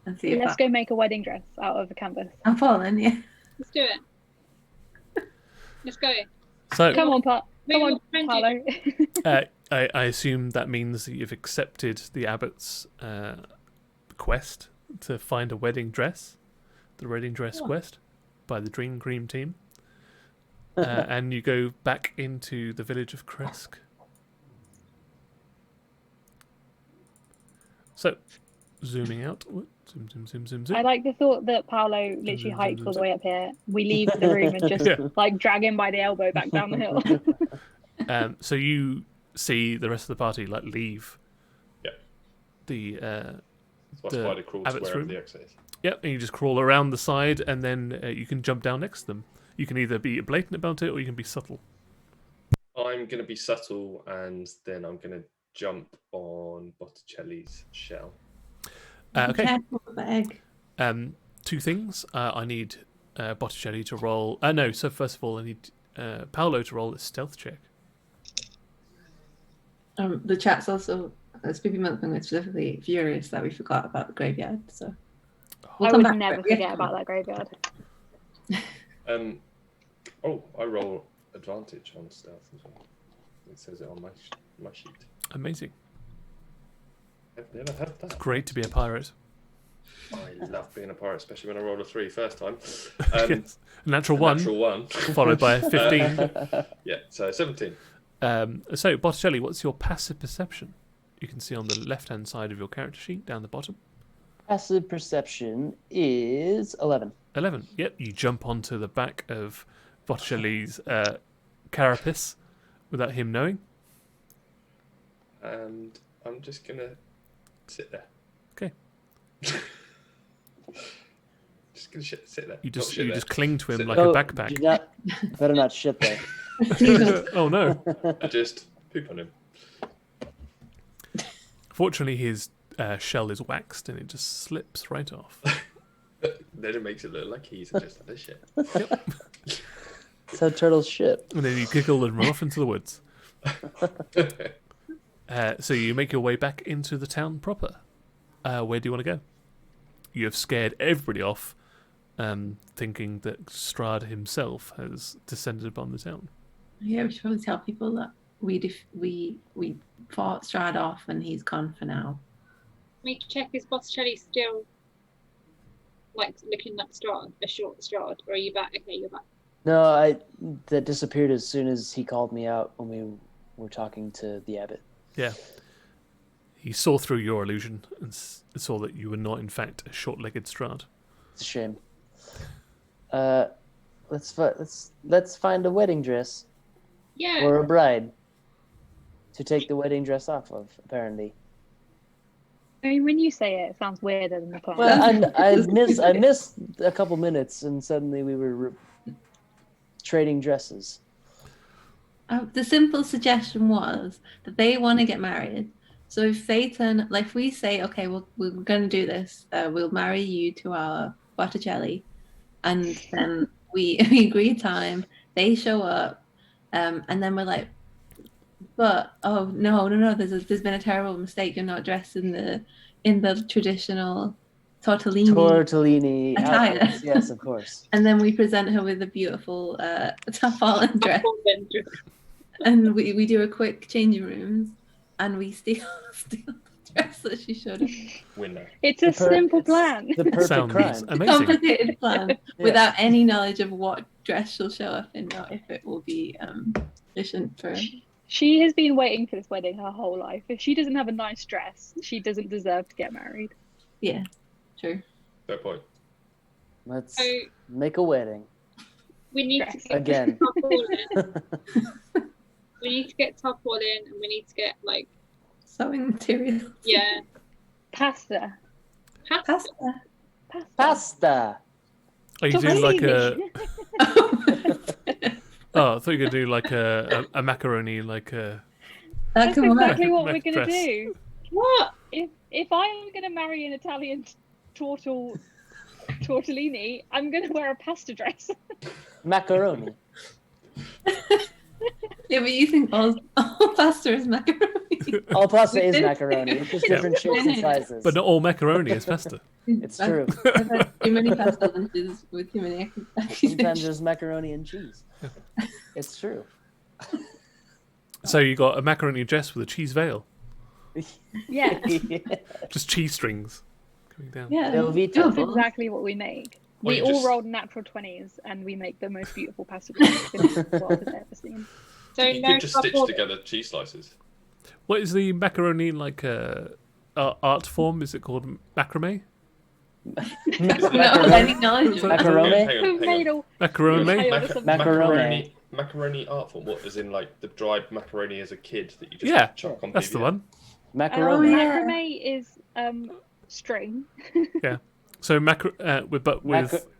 and see if Let's go make a wedding dress out of a canvas. I'm falling, yeah. Let's do it. Let's go. So Come on, Come Maybe on, we'll friend you. Paolo. I assume that means that you've accepted the abbot's quest to find a wedding dress, the wedding dress quest by the Dream Cream team, and you go back into the village of Kresk. So, zooming out. Zoom. I like the thought that Paolo literally hikes all the way up here. We leave the room and just like drag him by the elbow back down the hill. So you see the rest of the party like leave. Yep. The That's why The Spider crawls to abbot's wherever room. the exit is. Yep, and you just crawl around the side, and then you can jump down next to them. You can either be blatant about it, or you can be subtle. I'm going to be subtle, and then I'm going to jump on Botticelli's shell. Okay. Careful with the egg. Two things. I need Botticelli to roll. No, so first of all, I need Paulo to roll a stealth check. The chat's also Spoopy Milkman is specifically furious that we forgot about the graveyard. So we'll I come would back to never it. forget about that graveyard. I roll advantage on stealth as well. It says it on my sheet. Amazing. I've never had that. Great to be a pirate. I love being a pirate, especially when I rolled a 3 first time. Yes. Natural one, Natural 1. followed by a 15. Yeah, so 17. So, Botticelli, what's your passive perception? You can see on the left-hand side of your character sheet, down the bottom. Passive perception is 11. 11. Yep, you jump onto the back of Botticelli's carapace without him knowing. And I'm just gonna sit there. Okay. Just gonna sit there. You Not just shit there. cling to him Sit like there. a Do backpack. not, better not shit there. Oh no! I just poop on him. Fortunately, his shell is waxed and it just slips right off. Then it makes it look like he's just had a shit. That's how turtles shit. And then you giggle and run off into the woods. So you make your way back into the town proper. Where do you want to go? You have scared everybody off, thinking that Strahd himself has descended upon the town. Yeah, we should probably tell people that we fought Strahd off and he's gone for now. We check is Botticelli still like looking like Strahd, a short Strahd, or are you back? Okay, you're back. No, that disappeared as soon as he called me out when we were talking to the abbot. Yeah. He saw through your illusion and saw that you were not, in fact, a short-legged Strahd. It's a shame. Let's find a wedding dress Yeah. or a bride to take the wedding dress off of. Apparently. I mean, when you say it, it sounds weirder than the plan. Well, I missed a couple minutes, and suddenly we were trading dresses. The simple suggestion was that they want to get married. So if they turn, like if we say, okay, we're going to do this, we'll marry you to our Botticelli, and then we agree time, they show up, and then we're like, but oh no, there's been a terrible mistake. You're not dressed in the traditional tortellini Attire. outfits. Yes, of course. And then we present her with a beautiful tarpaulin dress. And we do a quick changing rooms, and we steal the dress that she showed us. Winner. It's a simple plan. The perfect Sounds crime. amazing. Complicated plan without any knowledge of what dress she'll show up in, or if it will be efficient for. She has been waiting for this wedding her whole life. If she doesn't have a nice dress, she doesn't deserve to get married. Yeah, true. Fair point. Let's So make a wedding we need to get again. we need to get tarpaulin, and we need to get like Sewing materials. yeah Pasta. Pasta. Pasta. Are you doing like a... Tortellini. Oh, I thought you were going to do like a macaroni, like a... That's exactly what Mac we're going to dress. do. what? If I'm going to marry an Italian tortellini, I'm going to wear a pasta dress. Macaroni. Yeah, but you think all pasta is macaroni. All pasta is did- macaroni. It's just different shapes and sizes. But not all macaroni is pasta. It's true. I've had too many pasta lunches with too many Sometimes there's macaroni and cheese. It's true. So you got a macaroni dress with a cheese veil. Yeah, Just cheese strings coming down. Yeah, Velveeta. that's doable. exactly what we make. Well, We you all just- rolled natural 20s, and we make the most beautiful pasta dress the world has ever seen. So You no could just stitch tarpaulin. together cheese slices. What is the macaroni like art form? Is it called macrame? No, any knowledge of Macaroni? Hang on, Who hang made on. all Macaroni? chaos of Macaroni. Macaroni art form. What, as in like the dried macaroni as a kid that you just Yeah, chuck on That's the PVA? one. Macaroni. yeah. Macrame is string. So with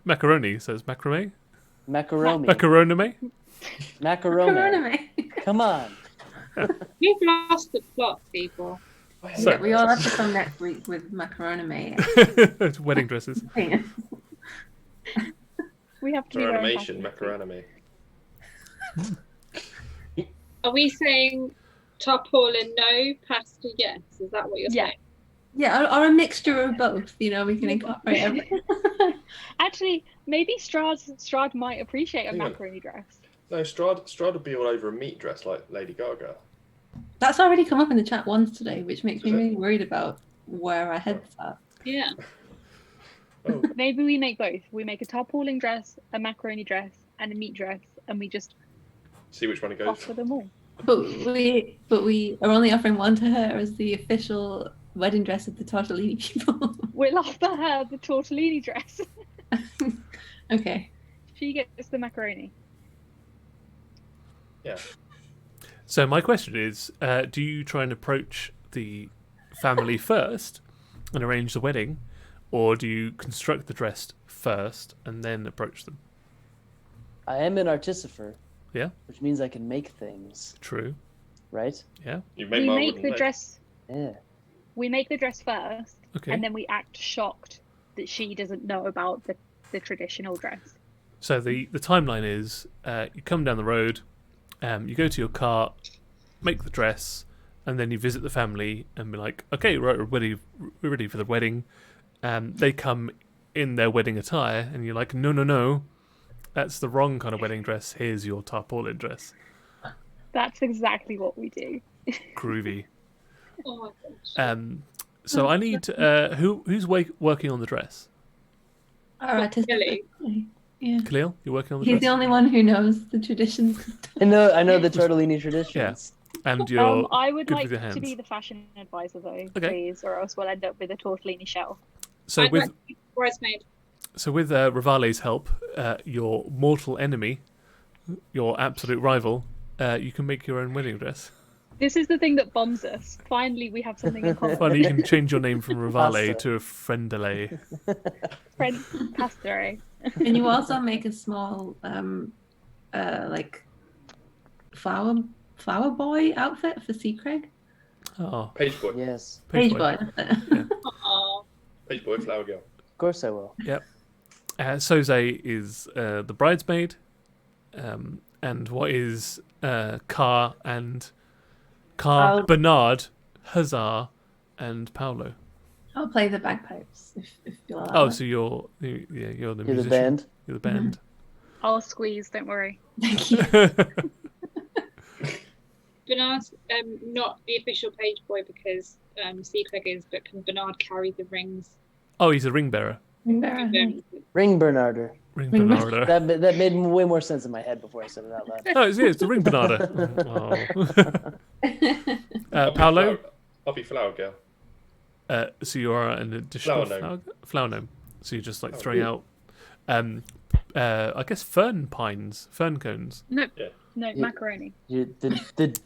macaroni, so it's macrame? Macaroni. Macaroname? Macaroni. macaroni. Come on. You've lost the plot, people. So- Yeah, we all have to come next week with macaroni. Wedding dresses. We have to be wearing Animation, pasta. macaroname. Are we saying tarpaulin no, pasta yes? Is that what you're Yeah. saying? Yeah, or a mixture of both. You know, we can incorporate everything. Actually, maybe Strahd might appreciate a Hang on. macaroni dress. No, Strahd would be all over a meat dress like Lady Gaga. That's already come up in the chat once today, which makes me Is it? really worried about where our head's at. Yeah. Oh, Maybe we make both. We make a tarpaulin dress, a macaroni dress, and a meat dress, and we just see which one it goes. offer them all. But we are only offering one to her as the official wedding dress of the tortellini people. We'll offer her the tortellini dress. Okay. She gets the macaroni. Yeah. So my question is, do you try and approach the family first and arrange the wedding, or do you construct the dress first and then approach them? I am an artificer. Yeah. Which means I can make things, True. right? Yeah. You We made my make wooden the leg. dress. Yeah. We make the dress first, Okay. and then we act shocked that she doesn't know about the traditional dress. So the timeline is you come down the road, you go to your car, make the dress, and then you visit the family and be like, okay, right, we're ready for the wedding. They come in their wedding attire, and you're like, no, that's the wrong kind of wedding dress. Here's your tarpaulin dress. That's exactly what we do. Groovy. Oh my gosh. So I need who's working on the dress? Our artist. Really? Yeah. Khalil, you're working on the He's dress. the only one who knows the traditions. I know the tortellini traditions. And you're I would good like with your to hands. be the fashion advisor though, Okay. please, or else we'll end up with a tortellini shell. So I'd with like to be bridesmaid. Rivale's help, your mortal enemy, your absolute rival, you can make your own wedding dress. This is the thing that bombs us. Finally, we have something in common. Finally, you can change your name from Rivale Pasta. to a Friendele. Friend Pastore. And you also make a small, like, flower boy outfit for Sea Craig. Oh, Page boy. Yes, Page boy. Aw. Page boy, flower girl. of course I will. Soze is the bridesmaid, and what is Car, Paulo. Bernard, Huzzar, and Paulo. I'll play the bagpipes if you'll allow Oh, it. so you're the You're the musician. band. You're the band. I'll squeeze, don't worry. Thank you. Bernard's not the official page boy because Seaclick is, but can Bernard carry the rings? Oh, he's a ring bearer. Ring Bernarder. Ring Ring Bernarder. That made way more sense in my head before I said it out loud. Oh, it's the ring Bernarder. Oh. Paulo, I'll be flower girl. so you are an additional Flower flower gnome. So you're just like Oh, throwing out, I guess fern cones, No, Yeah. no, Yeah. macaroni. The More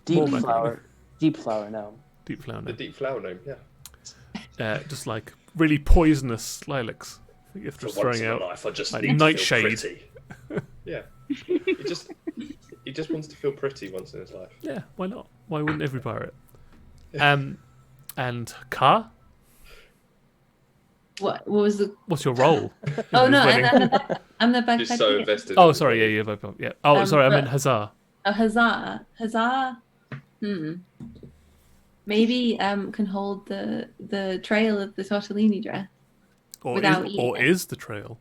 deep macaroni. flower no. deep flower The gnome. deep flower gnome, yeah. Just like really poisonous lilacs. You're For just once throwing in out. my life, I just like need to nightshade. feel pretty. Yeah. He just wants to feel pretty once in his life. Yeah, why not? Why wouldn't every pirate? Yeah. And Car, What was the? what's your role? in Oh this no, wedding? I'm the bagpipe. Just so player. invested. Oh, in sorry, the yeah. Yeah. Oh, sorry, I but- meant Huzzar. Oh, Huzzah. Maybe can hold the trail of the tortellini dress. Without Or eating it. is the trail?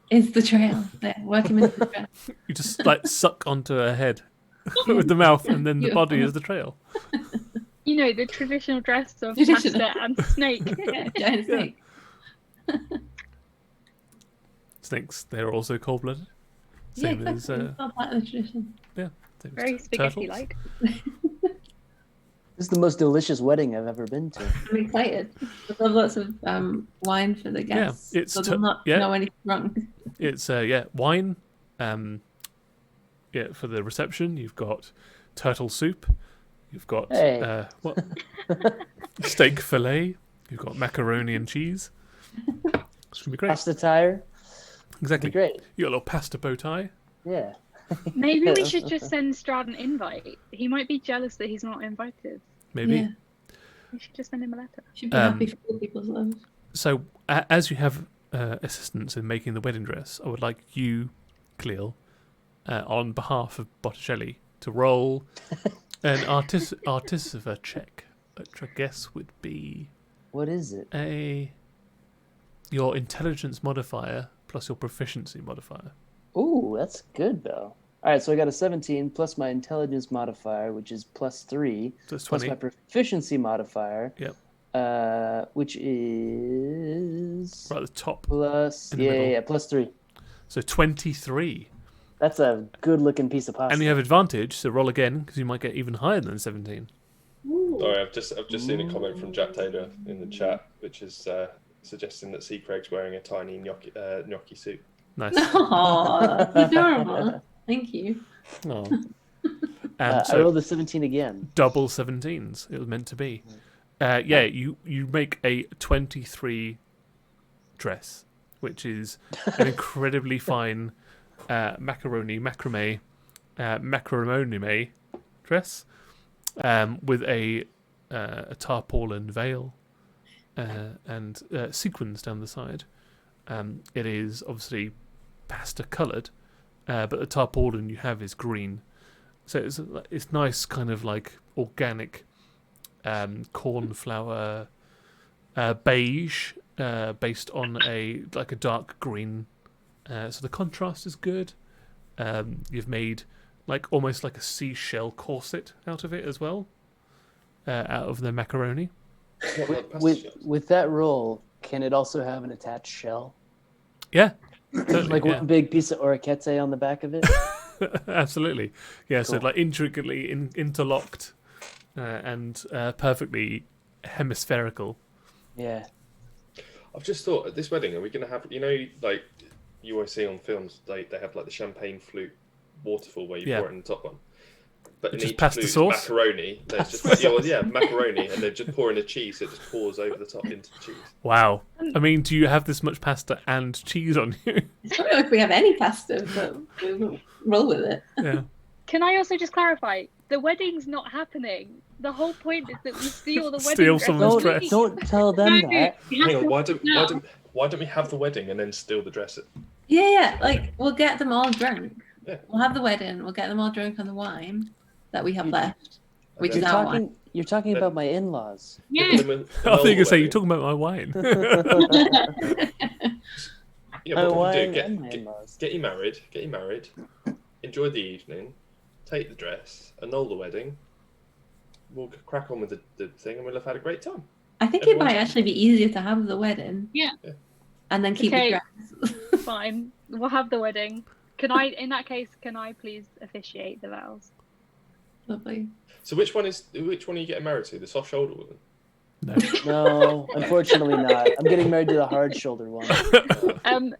Is the trail. Yeah, work him into the trail. You just like suck onto her head with the mouth, and then the body Beautiful. is the trail. You know, the traditional dress of Traditional. pasta and snake. Yeah, giant Yeah. snake. Snakes, they're also cold-blooded. Yeah, Same as exactly. It's all part of the tradition. same as Very turtles. spaghetti-like. This is the most delicious wedding I've ever been to. I'm excited. I love lots of wine for the guests. it's so they'll not know anything wrong. It's wine. For the reception, you've got turtle soup. You've got Hey. what? Steak fillet. You've got macaroni and cheese. It's gonna be great. Pasta tire. Exactly. Be great. You got a little pasta bow tie. Yeah. Maybe we should just send Strahd an invite. He might be jealous that he's not invited. Maybe. Yeah, We should just send him a letter. should be happy for all people's love. So, as you have assistance in making the wedding dress, I would like you, Cleo, on behalf of Botticelli, to roll an artificer check, which I guess would be What is it? your intelligence modifier plus your proficiency modifier. Ooh, that's good though. All right, so I got a 17 plus my intelligence modifier, which is +3, So it's plus 20. my proficiency modifier, Yep. which is Right at the top. plus in the middle. yeah, +3. So 23. That's a good-looking piece of pasta. And you have advantage, so roll again, because you might get even higher than 17. Sorry, I've just seen a comment from Jack Taylor in the chat, which is suggesting that Sea Craig's wearing a tiny gnocchi suit. Nice. Aww, adorable. Thank you. Oh. I So rolled a 17 again. double 17s. It was meant to be. You make a 23 dress, which is an incredibly fine macrame dress with a tarpaulin veil and sequins down the side. It is obviously pasta coloured, but the tarpaulin you have is green. So it's nice, kind of like organic cornflower beige, based on a dark green. So the contrast is good. You've made almost like a seashell corset out of it as well, out of the macaroni. With that roll, can it also have an attached shell? Yeah, totally, like one big piece of orachete on the back of it? Absolutely. Yeah, Cool. so intricately interlocked and perfectly hemispherical. Yeah. I've just thought at this wedding, are we going to have, like you always see on films, they have like the champagne flute waterfall where you pour it in the top one. But in Just each pasta flute, sauce? macaroni. There's just macaroni, and they're just pouring the cheese. So it just pours over the top into the cheese. Wow. I mean, do you have this much pasta and cheese on you? I don't know if we have any pasta, but we'll roll with it. Yeah. Can I also just clarify? The wedding's not happening. The whole point is that we steal the wedding Steal dress. someone's dress. Don't tell them that. Hang on, why don't we have the wedding and then steal the dress? Yeah. Like, we'll get them all drunk. Yeah. We'll have the wedding. We'll get them all drunk on the wine that we have left, which You're is our wine. You're talking about my in-laws. Give Yeah. them I thought you were going to say, you're talking about my wine. Yeah, what wine we do, and my in-laws. get you married, enjoy the evening, take the dress, annul the wedding. We'll crack on with the thing, and we'll have had a great time. I think it might actually be easier to have the wedding. Yeah. And then keep the Okay. dress. Fine. We'll have the wedding. In that case, can I please officiate the vows? Lovely. So which one are you getting married to? The soft shoulder one? No. No, unfortunately not. I'm getting married to the hard shoulder one.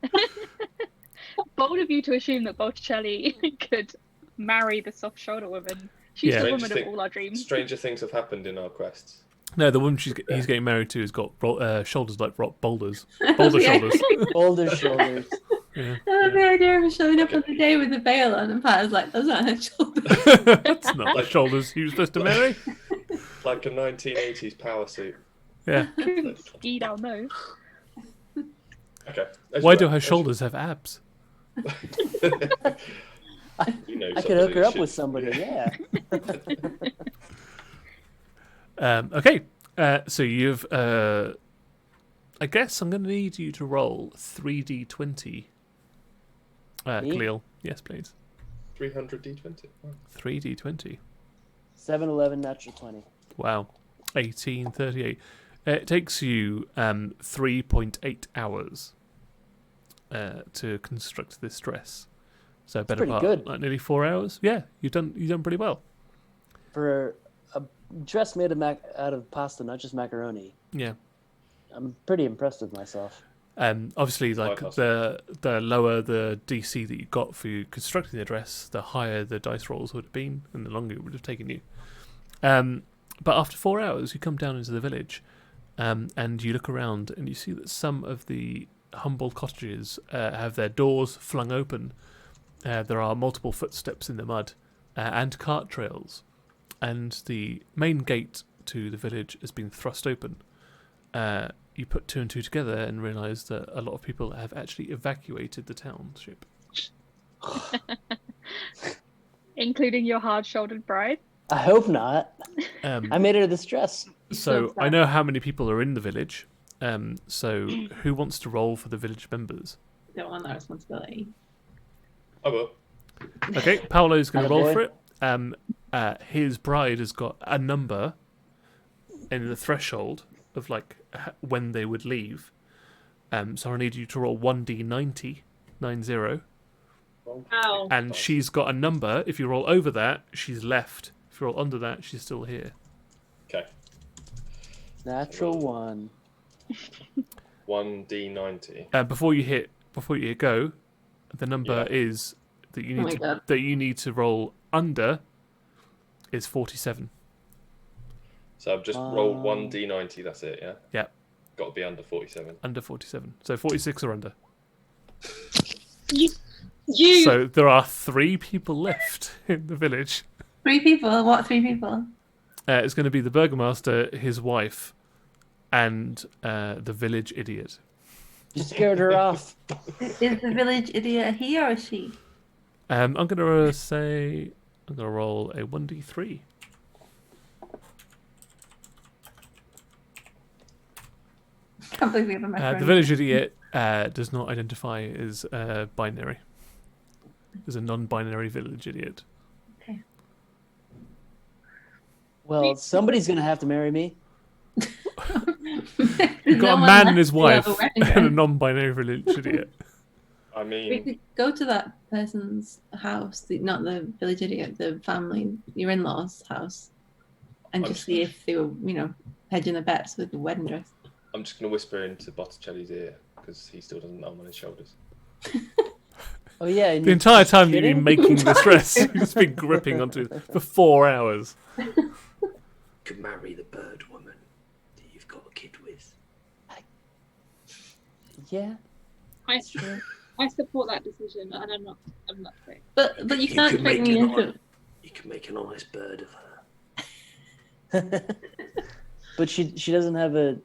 Bold of you to assume that Botticelli could marry the soft shoulder woman. She's Yeah. the woman of all our dreams. Stranger things have happened in our quests. No, the woman he's getting married to has got shoulders like rock boulders. Boulder Yeah. shoulders. Boulder shoulders. Yeah. I love the idea of her showing up on the day with the veil on, and Pat is like, "Those aren't her shoulders." That's not the shoulders you were supposed to marry. Like a 1980s power suit. Yeah. Ski down those. Okay. Why do her shoulders have abs? You know I could hook her up with somebody, yeah. Okay. So you've. I guess I'm going to need you to roll 3d20. Khalil. Yes, please. 300 d20. Wow. 3d20. 7-11 natural 20. Wow. 1838. It takes you 3.8 hours to construct this dress. So better pretty part, good. like nearly 4 hours. Yeah, you've done pretty well. For a dress made out of pasta, not just macaroni. Yeah. I'm pretty impressed with myself. Obviously, like Quite the lower the DC that you got for you constructing the dress, the higher the dice rolls would have been, and the longer it would have taken you. But after 4 hours, you come down into the village, and you look around, and you see that some of the humble cottages have their doors flung open. There are multiple footsteps in the mud, and cart trails, and the main gate to the village has been thrust open. You put two and two together and realise that a lot of people have actually evacuated the township. Including your hard-shouldered bride. I hope not. I made her this dress. So I know how many people are in the village. So who wants to roll for the village members? Don't want that responsibility. I will. Okay, Paulo's going to roll Attaboy. for it. His bride has got a number in the threshold of like when they would leave. So I need you to roll 1d90, 90. Wow. And she's got a number. If you roll over that, she's left. If you roll under that, she's still here. Okay. Natural 1. 1d90. Before you hit go, the number is that you Oh need my God. that you need to roll under is 47. So I've just rolled 1d90. That's it. Yeah. Yeah. Got to be under 47. Under 47. So 46 or under. You. So there are 3 people left in the village. 3 people? What 3 people? It's going to be the burgomaster, his wife, and the village idiot. You scared her off. Is the village idiot a he or a she? I'm going to say... I'm going to roll a 1d3. Can't believe we have a macaroni. The village idiot does not identify as binary. Is a non-binary village idiot. Okay. Well, somebody's gonna have to marry me. You've got a man and his wife and a non-binary village idiot. I We mean, could go to that person's house, not the village idiot, the family, your in-laws' house, and just see if they were, hedging their bets with the wedding dress. I'm just going to whisper into Botticelli's ear because he still doesn't know I'm on his shoulders. Oh yeah. And The entire time you've been making this dress, you've just been gripping onto it for 4 hours. Could marry the bird woman that you've got a kid with. Yeah. I support that decision, and I'm not saying. But you can't could trick make me an into. You can make an honest bird of her. But she doesn't have a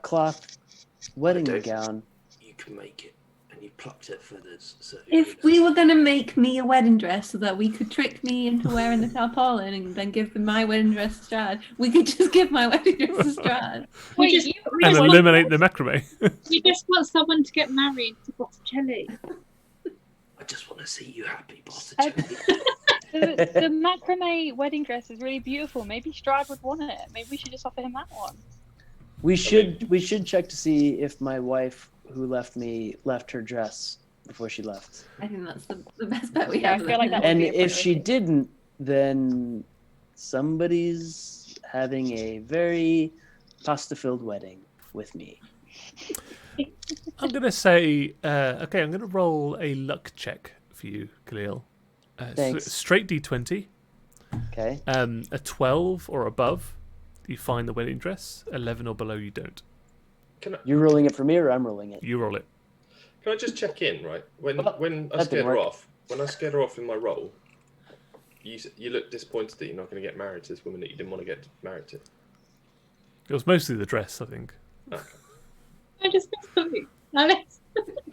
cloth wedding don't- gown. You can make it, and you plucked her feathers. So If we were going to make me a wedding dress so that we could trick me into wearing the tarpaulin and then give them my wedding dress to Strahd, we could just give my wedding dress to Strahd. We Wait, just, And eliminate the macrame. we just want someone to get married to Botticelli. I just want to see you happy, Botticelli. The macrame wedding dress is really beautiful. Maybe Strahd would want it. Maybe we should just offer him that one. We should check to see if my wife, who left me, left her dress before she left. I think that's the best bet we Yeah, I have. feel like that would And be a if she priority. didn't, then somebody's having a very pasta-filled wedding with me. I'm going to say... okay, I'm going to roll a luck check for you, Khalil. Thanks. Straight D20. Okay. A 12 or above, you find the wedding dress. 11 or below, you don't. You're rolling it for me, or I'm rolling it? You roll it. Can I just check in, right? When Oh, I that scared didn't her work. off, when I scared her off in my roll, you look disappointed that you're not going to get married to this woman that you didn't want to get married to. It was mostly the dress, I think. Okay. I just missed something. Alex,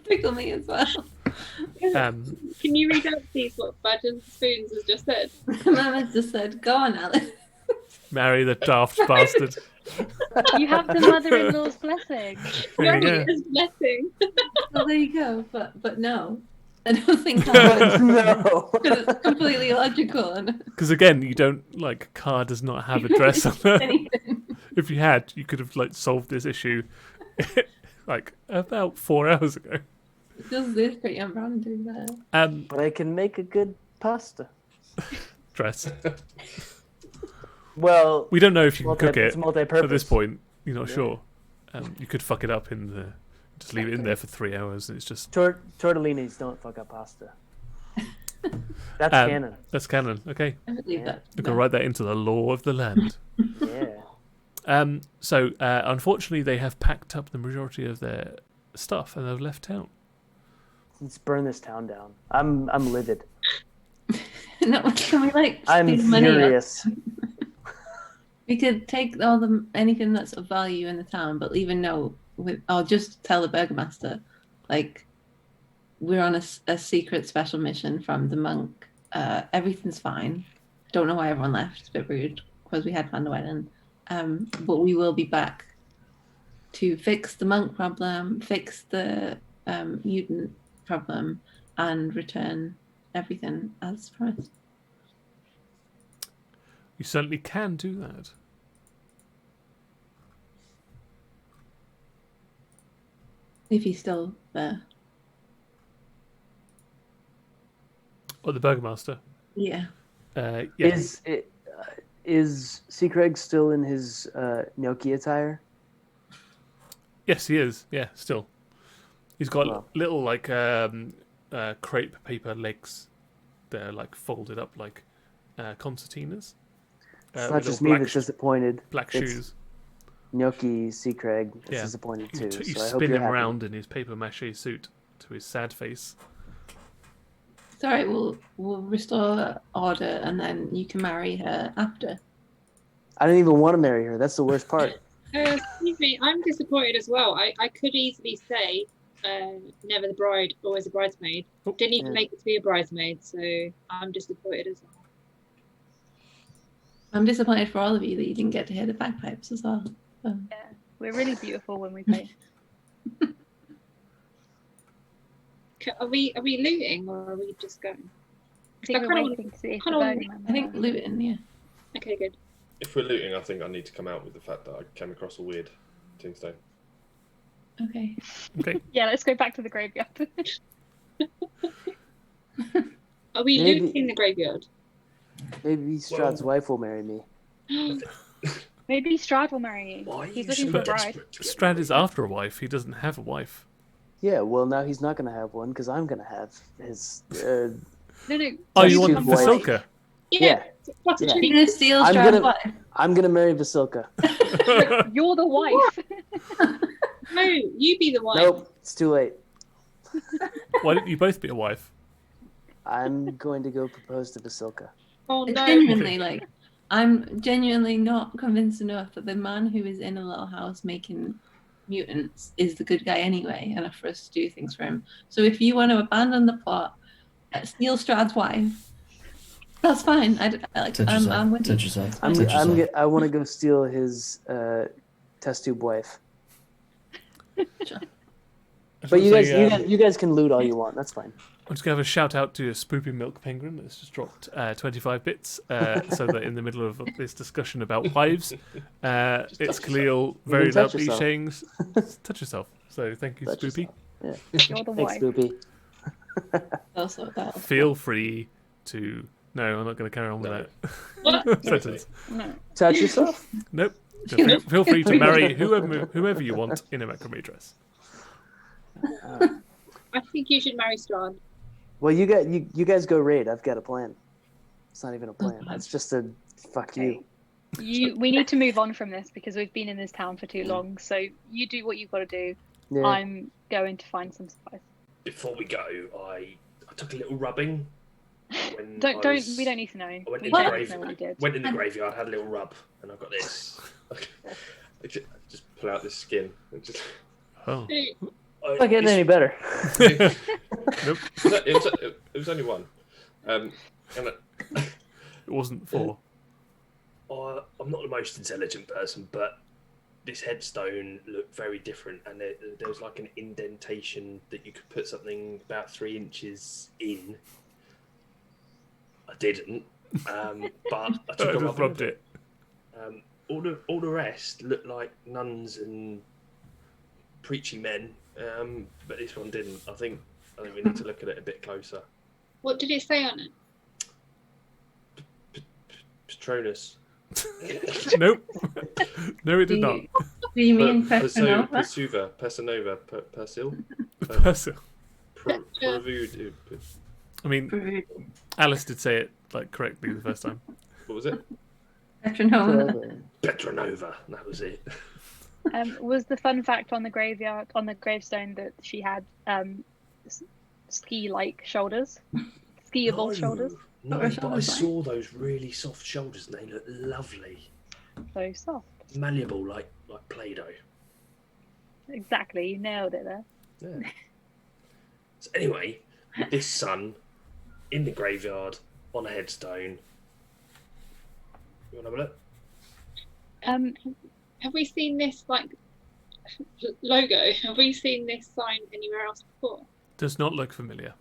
Tickle me as well. Um, can you read out please what Badger Spoons has just said? Mama just said, "Go on, Alice." marry the daft bastard. You have the mother-in-law's blessing. There you go. Mary's blessing. Well, there you go. But no, I don't think that would. No. Because it's completely illogical and Because again, you don't Car does not have a dress on her. anything. If you had, you could have solved this issue about 4 hours ago. Just this pretty on brand to be fair. But I can make a good pasta. Dress. Well, We don't know if you can cook it's it multi-purpose. at this point. You're not Yeah. sure. You could fuck it up just leave it in there for 3 hours, and it's just Tortellinis don't fuck up pasta. That's Um, canon. that's canon. Okay, I believe Yeah. that. we can write that into the law of the land. Yeah. So unfortunately, they have packed up the majority of their stuff and they've left town. Let's burn this town down. I'm livid. No, can we I'm speed money up? furious. We could take anything that's of value in the town, but leave a note or just tell the burgomaster, we're on a secret special mission from the monk. Everything's fine. Don't know why everyone left. It's a bit rude because we had planned a wedding. But we will be back to fix the monk problem, fix the mutant problem, and return everything as promised. You certainly can do that. If he's still there. Or the burgomaster. Yeah. Yeah. Is Seacreg still in his gnocchi attire? Yes, he is. Yeah, still. He's got Wow. little crepe paper legs. They're folded up concertinas. It's with not just little me black that's disappointed. black It's shoes. Gnocchi Seacraig is Yeah. disappointed You, too. you So I hope spin you're him happy. round in his paper mache suit to his sad face. Sorry, we'll restore order and then you can marry her after. I don't even want to marry her. That's the worst part. Excuse me, I'm disappointed as well. I could easily say never the bride, always a bridesmaid. Oh. Didn't even Yeah. make it to be a bridesmaid, so I'm disappointed as well. I'm disappointed for all of you that you didn't get to hear the bagpipes as well. So. Yeah, we're really beautiful when we play. Are we looting or are we just going? I think I we're kinda waiting to see if the kinda wanna- Burning Man. I think Luton, yeah. Okay, good. If we're looting, I think I need to come out with the fact that I came across a weird tombstone. Okay. Okay. Yeah, let's go back to the graveyard. Are we Maybe- looting the graveyard? Maybe Strahd's wife will marry me. Maybe Strahd will marry you. Why are He's you looking so for a bride. desperate to get Strahd married? is after a wife. He doesn't have a wife. Yeah, well now he's not gonna have one because I'm gonna have his. No, no. Oh, you Just want his wife. Vasilka? Yeah, Botticelli. You're going to steal I'm Strahd's gonna- wife? I'm gonna marry Vasilka. You're the wife. No, you be the one. Nope, it's too late. Why don't you both be a wife? I'm going to go propose to Vasilka. Oh no. Genuinely, like, I'm genuinely not convinced enough that the man who is in a little house making mutants is the good guy anyway, enough for us to do things for him. So if you want to abandon the plot, steal Strahd's wife, that's fine. Touch yourself. I'm with you. Touch yourself. Touch yourself. I want to go steal his test tube wife. Sure. But you guys can loot all you want. That's fine. I'm just going to have a shout out to a spoopy milk penguin that's just dropped 25 bits so that in the middle of this discussion about wives, it's Khalil very touch loudly yourself. saying, touch yourself. So thank you, Touch Spoopy. yourself. You're the Thanks, wife. Spoopy. Also, that. Feel free to... No, I'm not going to carry on with What? that sentence. No. Touch yourself. Nope. Just feel free to marry whoever you want in a macrame dress. I think you should marry Strahd. Well, you guys go raid. I've got a plan. It's not even a plan. It's just a fuck you. We need to move on from this because we've been in this town for too long. So you do what you've got to do. Yeah. I'm going to find some supplies. Before we go, I took a little rubbing. When We don't need to know. I went We in don't the need to know what you did. Went in the graveyard, had a little rub, and I got this. I just pull out this skin and just. Oh. It's not getting any better. Nope. It was only one. And It wasn't four. I'm not the most intelligent person, but this headstone looked very different, and there was like an indentation that you could put something about 3 inches in. I didn't, but I I took a just rub rubbed of it. All the rest looked like nuns and preachy men, but this one didn't. I think we need to look at it a bit closer. What did it say on it? Patronus. Nope. No, it did not. Do you mean Petronova? Persuva, Persanova, Persil, Persil. Pravudu. I mean, Alice did say it like correctly the first time. What was it? Petronova. Petronova, that was it. Was the fun fact on the gravestone that she had ski-like shoulders, skiable shoulders? No, Her but I shoulders, right? saw those really soft shoulders, and they look lovely, So soft. malleable like Play-Doh. Exactly, you nailed it there. Yeah. So anyway, this sun in the graveyard on a headstone. You want to have a look? Have we seen this logo? Have we seen this sign anywhere else before? Does not look familiar.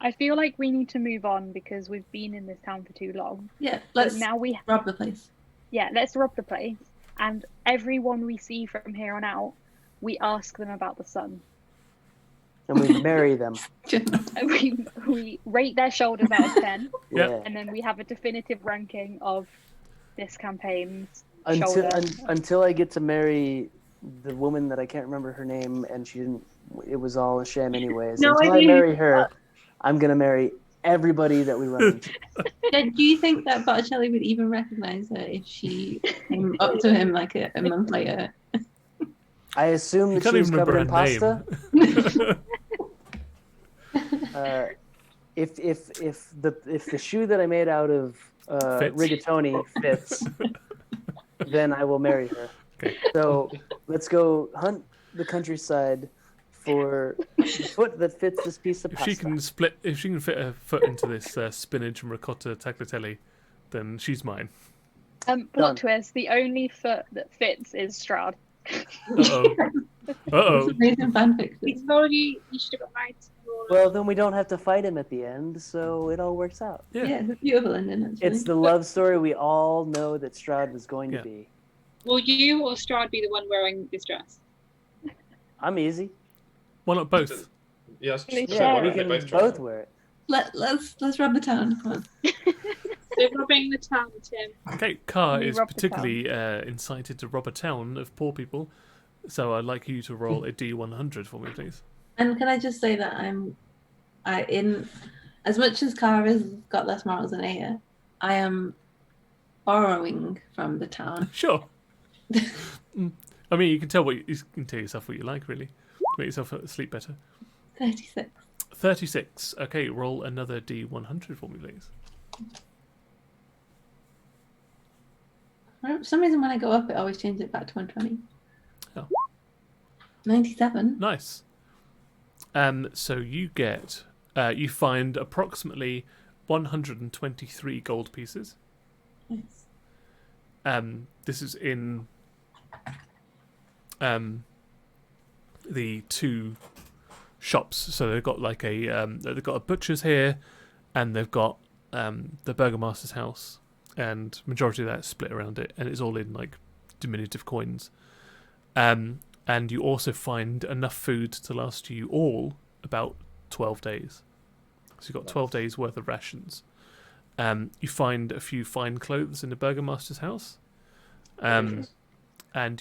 I feel like we need to move on because we've been in this town for too long. Yeah, But let's now rob the place. let's rob the place, and everyone we see from here on out, we ask them about the sun. And we marry them. And we rate their shoulders out of 10, Yeah. and then we have a definitive ranking of this campaign's Until shoulder. until I get to marry the woman that I can't remember her name, and she didn't. It was all a sham anyways. No Until I idea. marry her, I'm gonna marry everybody that we run into. Do you think that Botticelli would even recognize her if she came up to him like a month later? I assume You that can't she was even covered remember in her pasta. name. If the shoe that I made out of Fits. rigatoni fits, then I will marry her. Okay. So let's go hunt the countryside for the foot that fits this piece of If pasta. if she can fit her foot into this spinach and ricotta tagliatelle, then she's mine. Done. Plot twist: the only foot that fits is Strahd. Uh-oh. Uh-oh. Amazing fanfic. He's already. You should have got married to Laura. Well, then we don't have to fight him at the end, so it all works out. Yeah. Yeah, it's a beautiful ending. Actually. It's the love story we all know that Strahd was going Yeah. to be. Will you or Strahd be the one wearing this dress? I'm easy. Why not both? Yeah, I was just Yeah, gonna say, why Yeah, we don't they can both try both it? wear it. Let's rob the town. Come on. So robbing the town, Tim. Okay, Car You is rob the particularly incited to rob a town of poor people, so I'd like you to roll a D100 for me, please. And can I just say that in as much as Cara has got less morals than Aya, I am borrowing from the town. Sure. I mean, you can tell you can tell yourself what you like, really, to make yourself sleep better. 36. 36. Okay, roll another D100 for me, please. For some reason, when I go up, it always changes it back to 120. Oh. 97. Nice. So you get, you find approximately 123 gold pieces. Nice. This is in the two shops. So they've got like they've got a butcher's here, and they've got the burgomaster's house, and majority of that is split around it, and it's all in like diminutive coins. And you also find enough food to last you all about 12 days. So you've got 12 days worth of rations. You find a few fine clothes in the burgomaster's house. And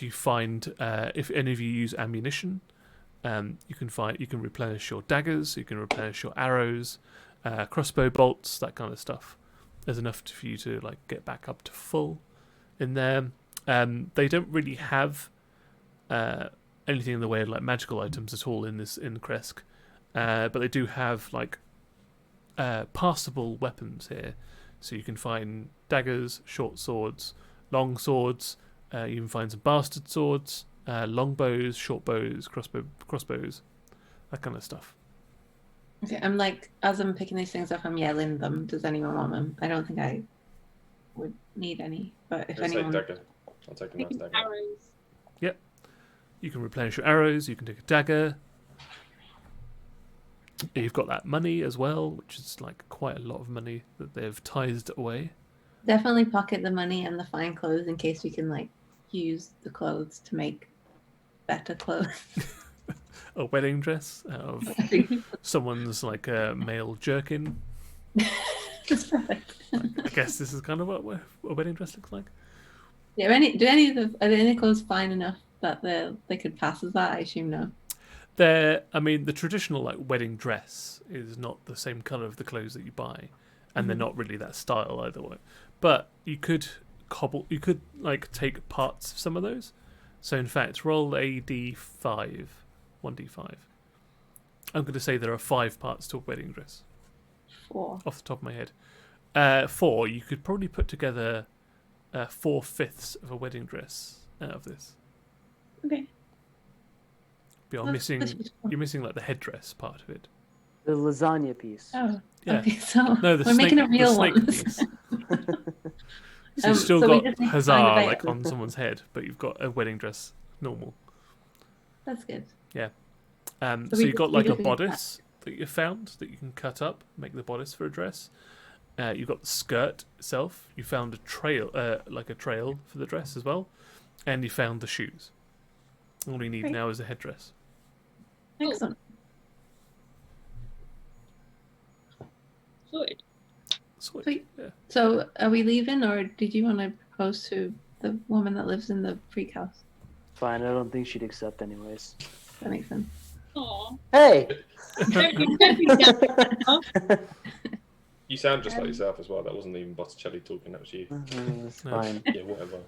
you find, if any of you use ammunition, you can replenish your daggers, you can replenish your arrows, crossbow bolts, that kind of stuff. There's enough for you to like get back up to full in there. They don't really have anything in the way of like magical items at all in Kresk, but they do have like passable weapons here. So you can find daggers, short swords, long swords. You can find some bastard swords, longbows, short bows, crossbows, that kind of stuff. Okay, I'm like, as I'm picking these things up, I'm yelling them. Does anyone want them? I don't think I would need any, but if I'll take anyone... dagger. I'll take a nice dagger. Arrows. Yep. You can replenish your arrows, you can take a dagger. You've got that money as well, which is like quite a lot of money that they've tithed away. Definitely pocket the money and the fine clothes in case we can like use the clothes to make better clothes. A wedding dress out of someone's like a male jerkin. That's perfect. I guess this is kind of what a wedding dress looks like. Yeah, are any clothes fine enough that they could pass as that? I assume no. I mean, the traditional like wedding dress is not the same color of the clothes that you buy, and they're not really that style either way. But you could like take parts of some of those. So in fact, roll a d5, 1d5. I'm going to say there are 5 parts to a wedding dress. 4. Off the top of my head. 4. You could probably put together 4/5 of a wedding dress out of this. Okay. But you're missing like the headdress part of it. The lasagna piece. Oh, Yeah. okay. So No, the we're making a the real snake one. piece. So you've still so we got just need to huzzah find a like veil. on someone's head, but you've got a wedding dress normal. That's good. So we you've got just- like we a just need bodice that you found that you can cut up, make the bodice for a dress. You've got the skirt itself. You found a trail, like a trail for the dress as well, and you found the shoes. All we need Great. now is a headdress. Excellent. Sorted. Sweet. Yeah. So are we leaving, or did you want to propose to the woman that lives in the freak house? Fine, I don't think she'd accept anyways. That makes sense. Aw. Hey! Don't be down. You sound just like yourself as well. That wasn't even Botticelli talking. That was you. It's fine. Yeah, whatever.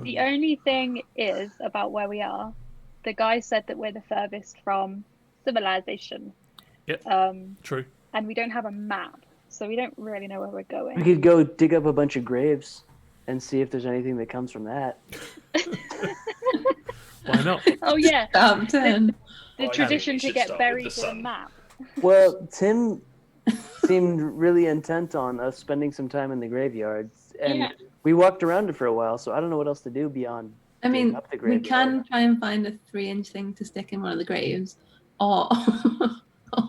The only thing is about where we are. The guy said that we're the furthest from civilization. Yep. True. And we don't have a map, so we don't really know where we're going. We could go dig up a bunch of graves and see if there's anything that comes from that. Why not? Oh yeah. The I tradition think we to should get start with buried the with a sun. map. Well, Tim seemed really intent on us spending some time in the graveyards, and we walked around it for a while, so I don't know what else to do beyond I mean, digging up the we graveyard. can try and find a 3-inch thing to stick in one of the graves, or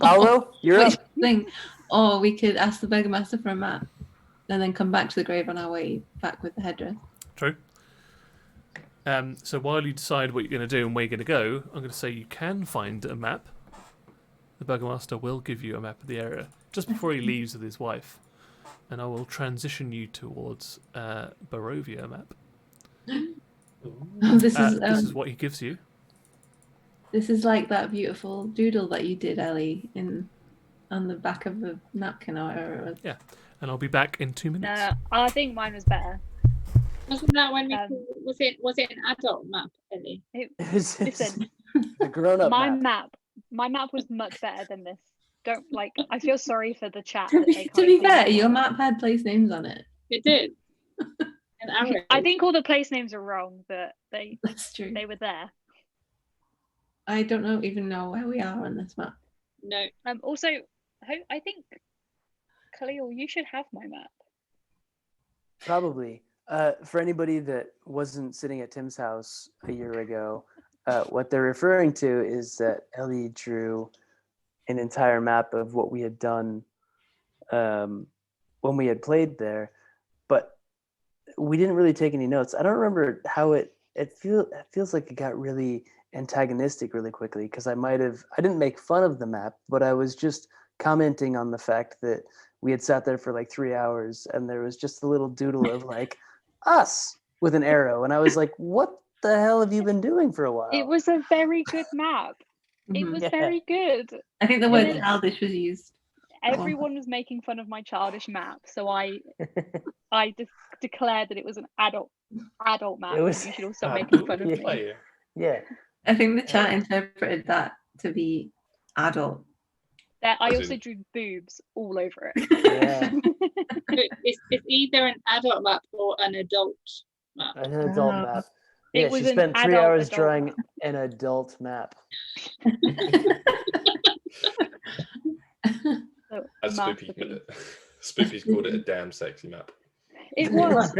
Paulo, you're up. thing, or we could ask the burgomaster for a map, and then come back to the grave on our way back with the headdress. True. So while you decide what you're going to do and where you're going to go, I'm going to say you can find a map. The burgomaster will give you a map of the area just before he leaves with his wife, and I will transition you towards Barovia map. This is what he gives you. This is like that beautiful doodle that you did, Ellie, on the back of the napkin or whatever it was. Yeah, and I'll be back in 2 minutes. No, I think mine was better. Wasn't that when we was it an adult map, Ellie? Listen, the grown-up my map. My map was much better than this. Don't I feel sorry for the chat. To that they can't be see fair, it. your map had place names on it. It did. An arrow. I think all the place names are wrong, but That's true. they were there. I don't even know where we are on this map. No. Also, I think Khalil, you should have my map. Probably. For anybody that wasn't sitting at Tim's house a year ago, what they're referring to is that Ellie drew an entire map of what we had done when we had played there, but we didn't really take any notes. I don't remember how it feels like it got really antagonistic really quickly, because I didn't make fun of the map, but I was just commenting on the fact that we had sat there for like 3 hours and there was just a little doodle of like us with an arrow, and I was like, what the hell have you been doing for a while? It was a very good map. It was very good. I think the word childish was used. Everyone was making fun of my childish map, so I declared that it was an adult map. You should all stop making fun of me. Yeah. I think the chat interpreted that to be adult. I also drew boobs all over it. Yeah. It's either an adult map or an adult map. An adult map. It Yeah, was she spent an 3 hours adult drawing map. an adult map. As Spoopy's called it a damn sexy map. It was.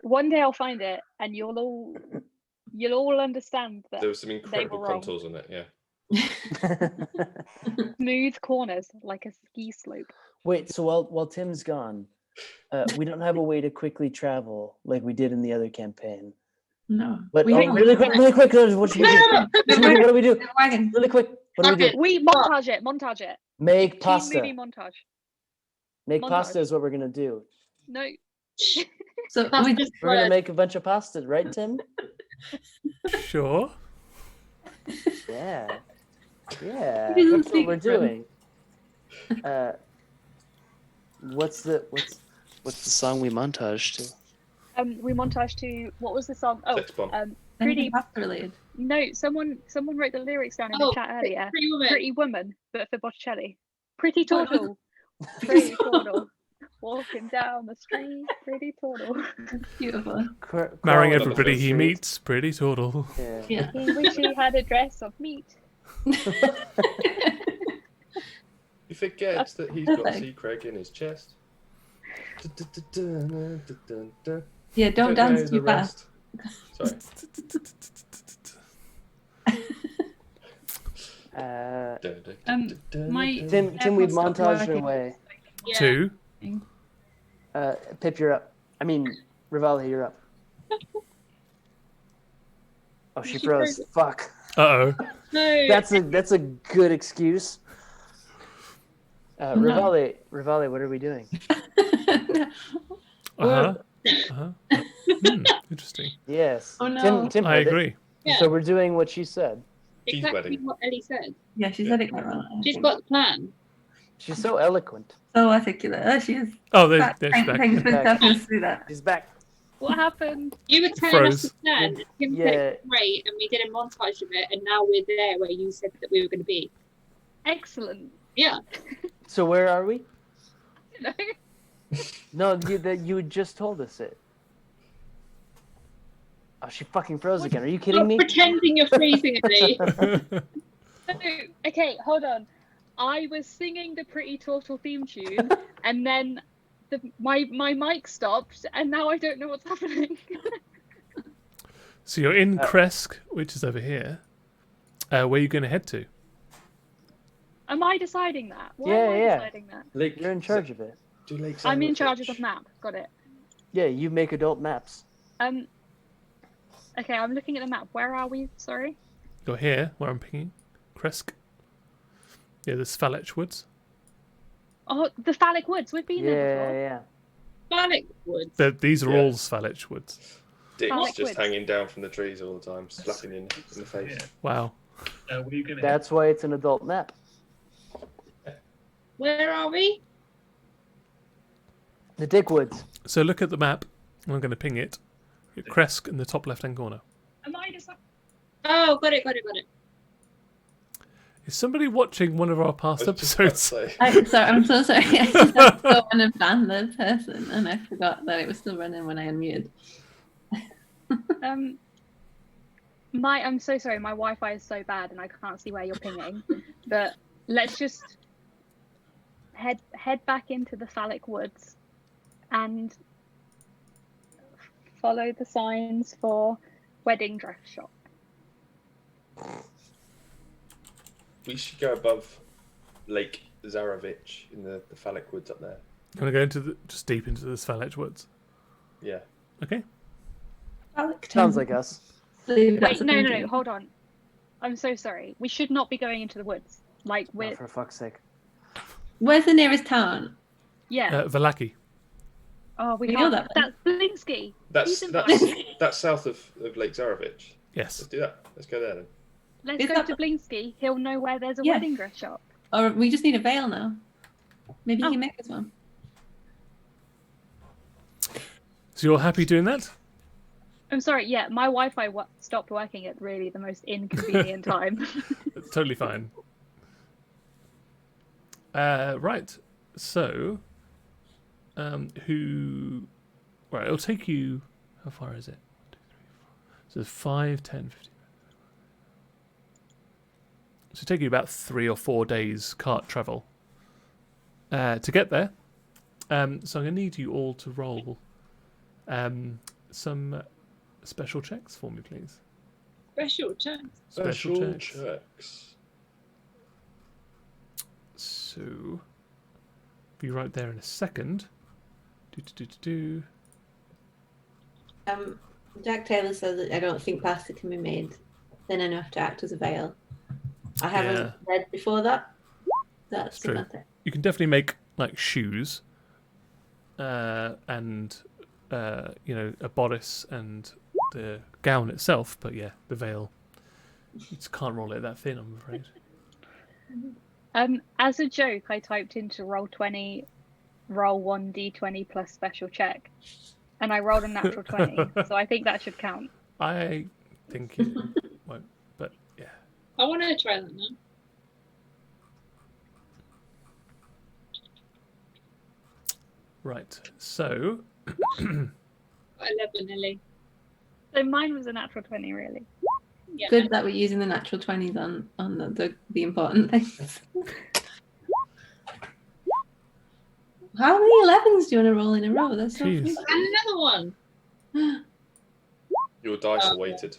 One day I'll find it, and you'll all understand that There was some incredible wrong. contours on it. Yeah. Smooth corners like a ski slope. Wait, so while Tim's gone, we don't have a way to quickly travel like we did in the other campaign. No. But really quick, what should we do? What do we do? Really quick, what do we do? We montage it. Make Team pasta. movie montage. Make montage. pasta is what we're gonna do. No. So We're gonna make a bunch of pasta, right, Tim? Sure. Yeah. That's what we're doing. What's the song we montaged to? We montaged to, what was the song? Oh, Sex bomb. pretty related. No, someone wrote the lyrics down in the chat earlier. Pretty woman, but for Botticelli. Pretty turtle. Pretty turtle. Walking down the street, pretty turtle. Beautiful. Marrying everybody he meets, pretty turtle. Yeah. He wish he had a dress of meat. You forget that he's got Sea Craig in his chest. Yeah, don't dance too fast. Sorry. Tim, we've montaged away. Yeah. 2. Pip, you're up. I mean, Rivali, you're up. Oh, she froze. Fuck. Uh-oh. No. That's a good excuse. Rivali, what are we doing? Interesting. Yes. Oh, no. Tim I heard it. agree. Yeah. So we're doing what she said. Exactly wedding. what Ellie said. Yeah, she said it quite well. She's got the plan. She's so eloquent. So articulate. Oh, she is. Oh, Back. there she's back. Thanks for Back. talking us through that. She's back. What happened? You were telling us Froze. to plan, and Tim said it was great, and we did a montage of it, and now we're there where you said that we were going to be. Excellent. Yeah. So where are we? You know? No, you just told us it. Oh, she fucking froze again. Are you kidding Stop me? pretending you're freezing at me. Okay, hold on. I was singing the Pretty Turtle theme tune, and then my mic stopped, and now I don't know what's happening. So you're in Kresk, which is over here. Where are you going to head to? Am I deciding that? Why Yeah, am I yeah. deciding that? Lake, You're in charge of it. do Lake I'm in Zarevich. charge of the map. Got it. Yeah, you make adult maps. Okay, I'm looking at the map. Where are we? Sorry. You're here, where I'm pinging. Kresk. Yeah, the Svalich Woods. Oh, the Phallic Woods. We've been there before. Yeah. Phallic Woods. These are Yeah. all Svalich Woods. Dick's Phallic just Woods. hanging down from the trees all the time, slapping you in the face. Yeah. Wow. Where are you going to That's why it's an adult map. Where are we? The Dickwoods. So look at the map. I'm going to ping it. Kresk in the top left-hand corner. Am I deciding? Oh, got it. Is somebody watching one of our past I was just about to episodes? say. I'm so sorry. I just had to go and ban the person, and I forgot that it was still running when I unmuted. I'm so sorry. My Wi-Fi is so bad, and I can't see where you're pinging. But let's just head back into the Phallic Woods and follow the signs for wedding dress shop. We should go above Lake Zarevich in the Phallic Woods up there. I'm going to go into just deep into the Svalich Woods. Yeah. Okay. Sounds like us. Wait, no, hold on. I'm so sorry. We should not be going into the woods. Like Oh, we're for fuck's sake. Where's the nearest town? yeah. Valaki. Oh, we You can't. know that That's Blinsky. That's He's that's south of Lake Zarevich. Yes. Let's do that. Let's go there then. Let's Is go that- to Blinsky. He'll know where there's a Yeah. wedding dress shop. Or we just need a veil now. Maybe you Oh. can make us one. So you're happy doing that? I'm sorry. Yeah, my Wi-Fi stopped working at really the most inconvenient time. That's totally fine. Right. So, Right, it'll take you... How far is it? 1, 2, 3, 4. So 5, 10, 15... So it'll take you about 3 or 4 days cart travel to get there. So I'm going to need you all to roll some special checks for me, please. Special chance. Special checks. So, be right there in a second. Jack Taylor says that I don't think pasta can be made thin enough to act as a veil. I haven't read before that. That's true. another thing. You can definitely make like shoes, and a bodice and the gown itself. But yeah, the veil, you just can't roll it that thin, I'm afraid. As a joke, I typed into roll20, roll 1d20 plus special check, and I rolled a natural 20. So I think that should count. I think it won't, but yeah. I want to try that now. Right, so 11, Ellie. So mine was a natural 20, really. Yeah. Good that we're using the natural 20s on the important things. How many 11s do you want to roll in a row? That's so Jeez. few. And another one. Your dice are Okay. weighted.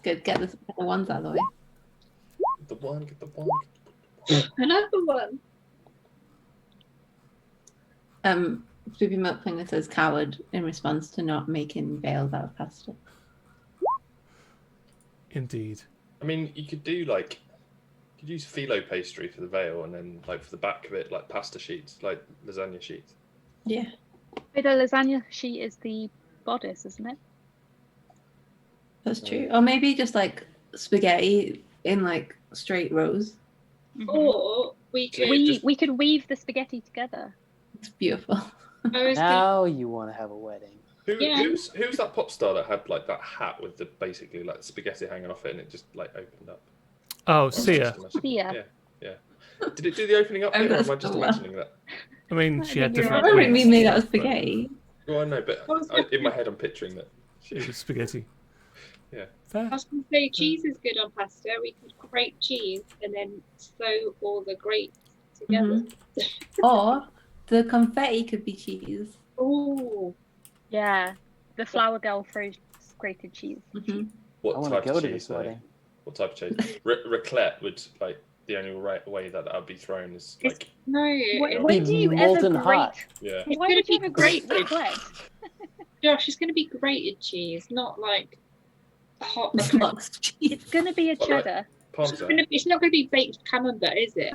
Good, get the ones out of the way. Get the one, get the one. Another one. Spoopy Milk Finger says coward in response to not making veils out of pasta. indeed. I mean, you could do like, you could use phyllo pastry for the veil, and then like for the back of it, like pasta sheets, like lasagna sheets. Yeah. But the lasagna sheet is the bodice, isn't it? That's true. Or maybe just like spaghetti in like straight rows. Mhm. Or We could. We could weave the spaghetti together. It's beautiful. Now you want to have a wedding. Who's that pop star that had like that hat with the basically like spaghetti hanging off it and it just like opened up? Oh, Sia. Sia. Yeah. Did it do the opening up thing, or am I just imagining that? I mean, she had think you're different. right. I don't weights. mean made out of spaghetti. Well, I know, but in my head I'm picturing that. It was spaghetti. Yeah. Fair. I was going to say cheese is good on pasta. We could grate cheese and then sew all the grates together. Or the confetti could be cheese. Oh, Yeah. The flower girl throws grated cheese. What I want type to go of to cheese? this wedding. What type of cheese? Raclette would like the only way that would be thrown is like no. When do you ever molten grate? hot. yeah. It's Why gonna would you be ever grate grated. raclette? Josh, it's going to be grated cheese, not like hot. Blocks of cheese. It's gonna be a Well, like, cheddar. Parmesan. It's not going to be baked camembert, is it?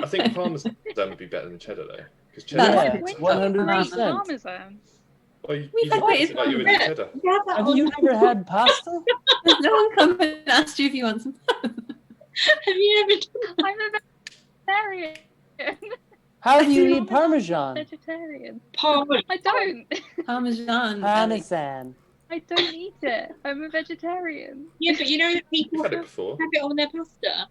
I think Parmesan would be better than cheddar though, because cheddar. Yeah, When it's do you grate 100%. Parmesan? Well, you We've just had mix it it like you would in cheddar. Have you never had pasta? There's no one come and asked you if you want some. Have you ever done I'm a vegetarian. How do you I'm eat a Parmesan? Vegetarian. Parmesan? I don't. Parmesan. Parmesan. I don't eat it. I'm a vegetarian. Yeah, but you know that people You've had it have before. it on their pasta.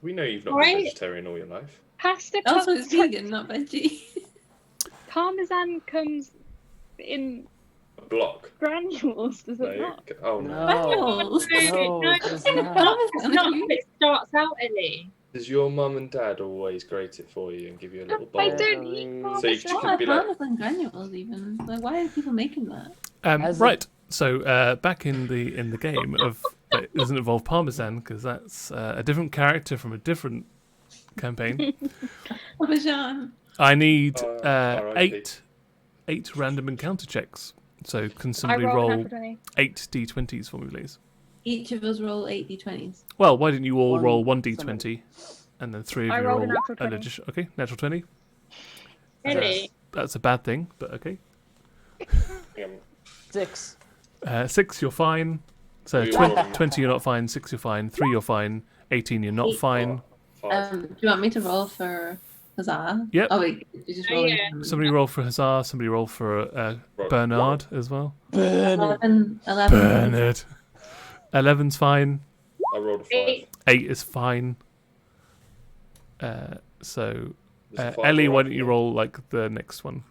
We know you've not been Right. vegetarian all your life. Pasta Also, comes. it's vegan, not veggie. Parmesan comes in A block. granules, does it No, not? oh no. Granules. No, No, it's it's not. not. It's not how it starts out, Ellie. Does your mum and dad always grate it for you and give you a little bowl? I don't eat So you Parmesan. could Not be like like- Parmesan granules, even. Like, why are people making that? Right. So back in the game of it doesn't involve Parmesan because that's a different character from a different campaign. Parmesan. I need R.I.P. eight random encounter checks. So can I somebody roll roll natural 20. 8 d20s for me, please? Each of us roll 8 d20s. Well, why didn't you all One- roll 1 d20 somebody. and then 3 of I you rolled a roll natural an 20. addition? Okay, natural 20. Ellie. That's a bad thing, but okay. Hang on. 6. 6, you're fine. So We 20, roll. 20 you're not fine. 6, you're fine. 3, you're fine. 18, you're not Eight. fine. 5. Do you want me to roll for Huzzah? Yep. Oh, wait. You just Oh, roll yeah. Somebody roll for Hussar. Somebody roll for Bernard as well. 11. Bernard. 11's fine. I rolled a 5. 8. 8 is fine. So There's a 5 Ellie, why roll. don't you roll like the next one?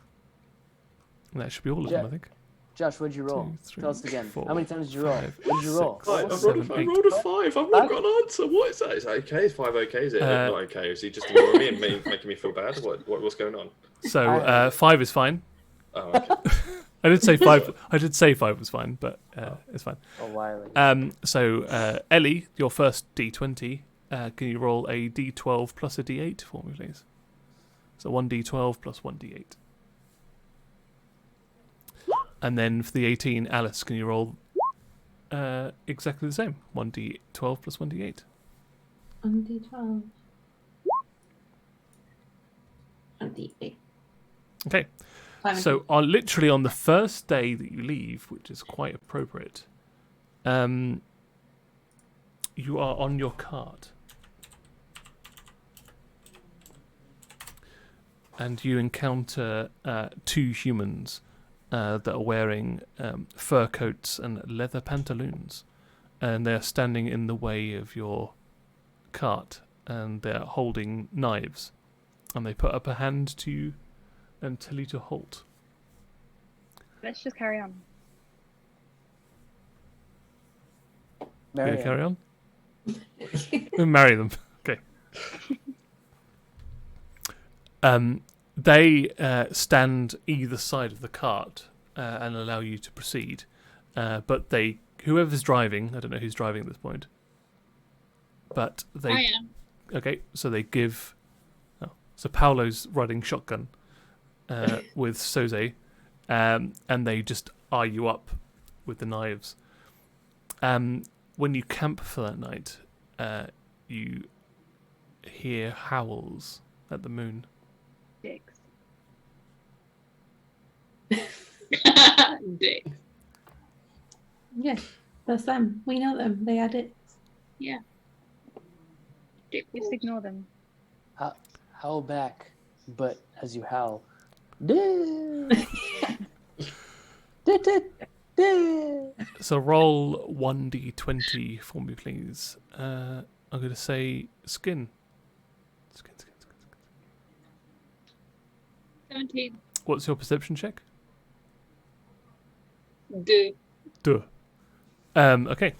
And that should be all of them, Yeah. I think. Josh, what'd you roll? 2, 3, Tell us again. 4, How many times did you roll? 5, What did you roll? 6, Right, I seven, rolled, I eight. rolled a 5. I've not got an answer. What is that? Is that okay? Is 5 okay? Is it not okay? Is he just ignoring me and making me feel bad? What's going on? So 5 is fine. Oh, okay. I did say 5. I did say 5 was fine, but it's fine. A while ago. So Ellie, your first d20. Can you roll a d12 plus a d8 for me, please? So 1d12 plus 1d8. And then for the 18, Alice, can you roll exactly the same? 1d12 plus 1d8. 1d12. 1d8. Okay. 5 and So literally on the first day that you leave, which is quite appropriate, you are on your cart. And you encounter 2 humans that are wearing fur coats and leather pantaloons. And they're standing in the way of your cart. And they're holding knives. And they put up a hand to you and tell you to halt. Let's just carry on. You Marry gonna carry on? Okay. We'll marry them. Okay. They stand either side of the cart and allow you to proceed. But whoever's driving, I don't know who's driving at this point. But they. I am. Okay, so they give. Oh, so Paulo's riding shotgun with Soze, and they just eye you up with the knives. When you camp for that night, you hear howls at the moon. Dicks. Dick. Yes, that's them. We know them. They are dicks. Dick. Just ignore them. Howl back, but as you howl. So roll 1d20 for me, please. I'm going to say skin. Skin. 17. What's your perception check? Do. Duh. Okay.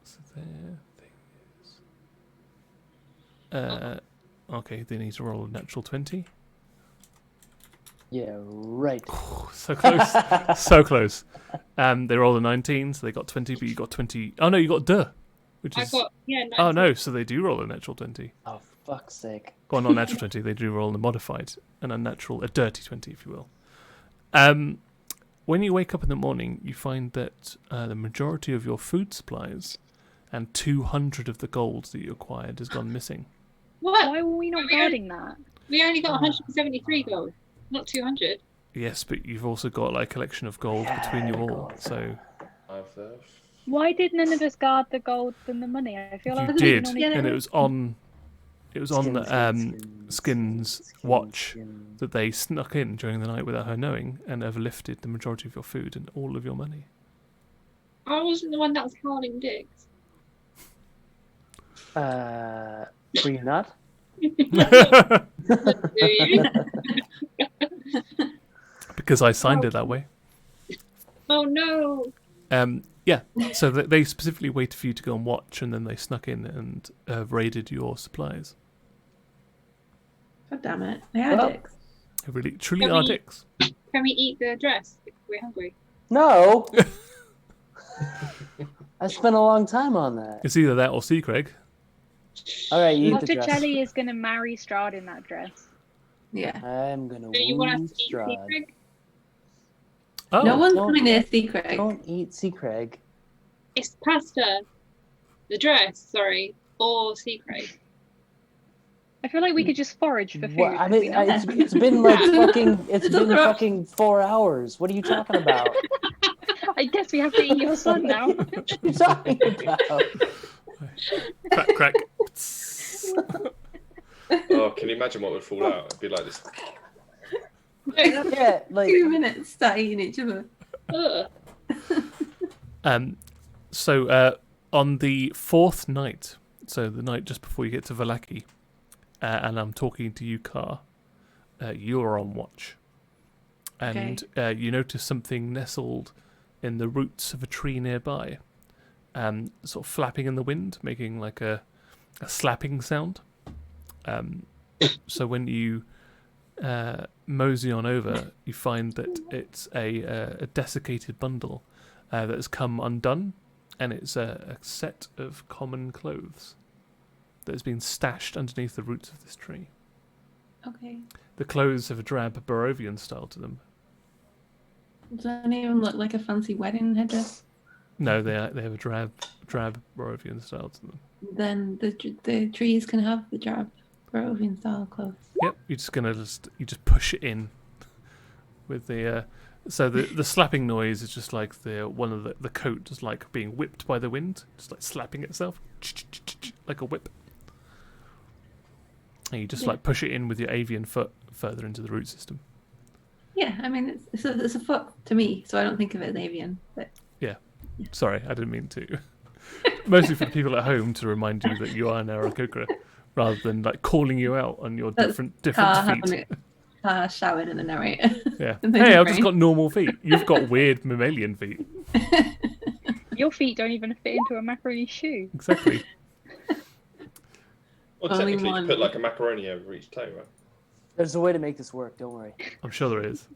So their thing is... okay, they need to roll a natural 20. Yeah, right. So close. So close. They rolled a 19, so they got 20, but you got 20. Oh, no, you got duh. Which I is... got, yeah, 19. Oh, no, so they do roll a natural 20. Oh, fuck's sake. Well, not natural 20, they do roll a modified, an unnatural, a dirty 20, if you will. When you wake up in the morning, you find that the majority of your food supplies and 200 of the gold that you acquired has gone missing. What? Why were we not guarding that? We only got 173 gold, not 200. Yes, but you've also got like a collection of gold between you all, gold. so... Why did none of us guard the gold and the money? I feel like You we did, normally and do. it was on Skin's watch that they snuck in during the night without her knowing and overlifted the majority of your food and all of your money. I wasn't the one that was howling dicks. Were you not? Do you? Because I signed it that way. Oh no! Yeah, so they specifically waited for you to go and watch, and then they snuck in and raided your supplies. God damn it. They are dicks. They really, truly Can are we- dicks. Can we eat the dress if we're hungry? No! I spent a long time on that. It's either that or Sea Craig. Alright, you eat the dress. Botticelli is going to marry Strahd in that dress. Yeah. I'm gonna Do you want us woo to eat Strahd. secret? Oh, No one's don't- coming near Sea Craig. Don't eat Sea Craig. It's pasta. The dress, sorry, or secret. I feel like we could just forage for food. What? I could we mean, not? it's been like fucking. It's It's been all right. fucking 4 hours. What are you talking about? I guess we have to eat your son now. What are you talking about? crack, crack. Oh, can you imagine what would fall out? It'd be like this. Yeah, like 2 minutes start eating each other. Ugh. So on the fourth night, so the night just before you get to Vallaki, and I'm talking to you, Car, you're on watch. And you notice something nestled in the roots of a tree nearby, sort of flapping in the wind, making like a slapping sound. So when you mosey on over, you find that it's a desiccated bundle that has come undone, and it's a set of common clothes that has been stashed underneath the roots of this tree. Okay. The clothes have a drab Barovian style to them. Does any of them look like a fancy wedding headdress? No, they have a drab Barovian style to them. Then the trees can have the drab Barovian style clothes. Yep, you're just gonna you just push it in with the so the slapping noise is just like one of the coat just like being whipped by the wind, just like slapping itself like a whip. And you just like push it in with your avian foot further into the root system. Yeah, I mean it's a foot to me, so I don't think of it as avian. But Sorry, I didn't mean to. Mostly for the people at home to remind you that you are an Aarakocra, rather than like calling you out on your different feet. Shouting at the narrator. Yeah. And then Hey, your I've just brain. got normal feet. You've got weird mammalian feet. Your feet don't even fit into a macaroni shoe. Exactly. Well, Only technically, you one. put like a macaroni over each toe, right? there's a way to make this work. Don't worry. I'm sure there is.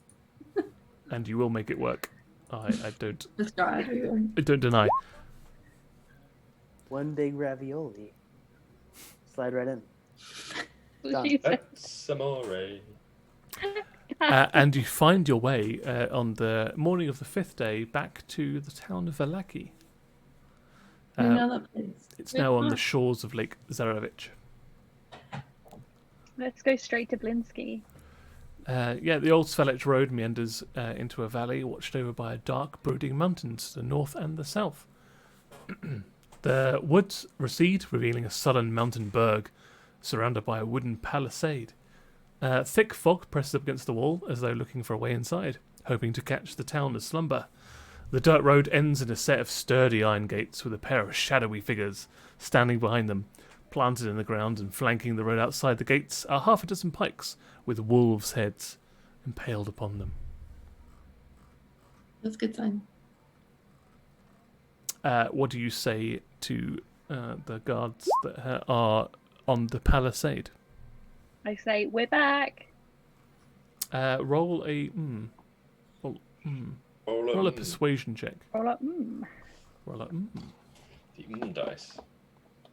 And you will make it work. I don't Just try it. I don't deny. One big ravioli. Slide right in. Done. She said. Samore. And you find your way on the morning of the fifth day back to the town of Vallaki. I know that place. It's now on the shores of Lake Zarevich. Let's go straight to Blinsky. Yeah, the old Svelech road meanders into a valley watched over by a dark, brooding mountains to the north and the south. The woods recede, revealing a sullen mountain berg surrounded by a wooden palisade. Thick fog presses up against the wall as though looking for a way inside, hoping to catch the town as slumber. The dirt road ends in a set of sturdy iron gates with a pair of shadowy figures standing behind them. Planted in the ground and flanking the road outside the gates are half a dozen pikes with wolves' heads impaled upon them. That's a good sign. What do you say to the guards that are on the palisade? I say, we're back. Roll a roll a persuasion check. Roll up. Roll a The dice.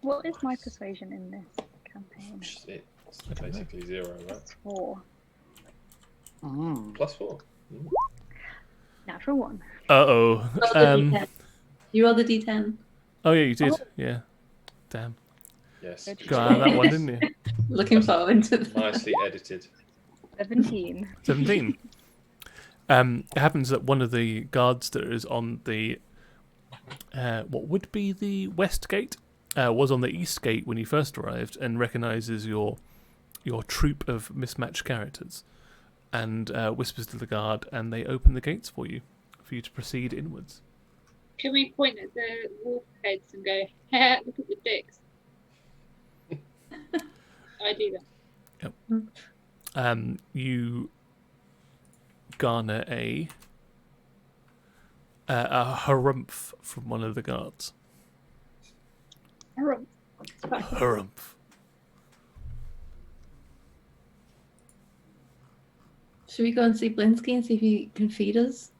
What is my persuasion in this campaign? It's basically 0, right? It's 4. +4. Natural 1. Uh-oh. You rolled a d10. Oh, yeah, you did. Yeah. Damn. Yes. Got out of that one, didn't you? Looking forward to that. Nicely edited. 17. 17. It happens that one of the guards that is on the what would be the west gate was on the east gate when he first arrived and recognises your troop of mismatched characters and whispers to the guard, and they open the gates for you to proceed inwards. Can we point at the wolf heads and go, hey, look at the dicks? I do that. Yep. You garner a harumph from one of the guards. Harumph. Should we go and see Blinsky and see if he can feed us?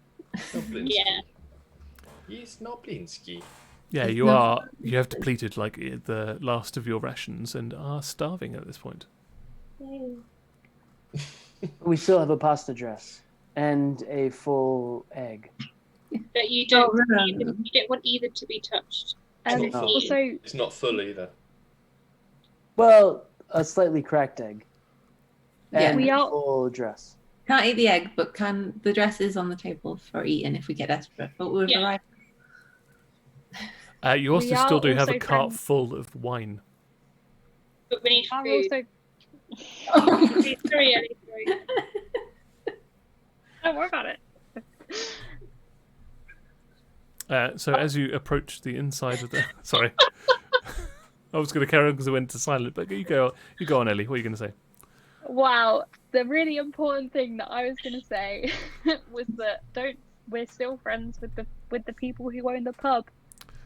Yeah. He's not Blinsky. Yeah, you have depleted like the last of your rations and are starving at this point. We still have a pasta dress and a full egg. But you don't want either to be touched. It's not full. Also, It's not full either. Well, a slightly cracked egg. Yeah. And We a are- full dress. Can't eat the egg, but the dress is on the table for eating if we get desperate. But we've Yeah. arrived. You also We are still do have a also cart friends. full of wine. But we need are food. also. Sorry, Ellie, sorry. Don't worry about it. So as you approach the inside of the... Sorry. I was going to carry on because I went to silent, but you go on, Ellie. What are you going to say? Wow, the really important thing that I was going to say was that we're still friends with the people who own the pub,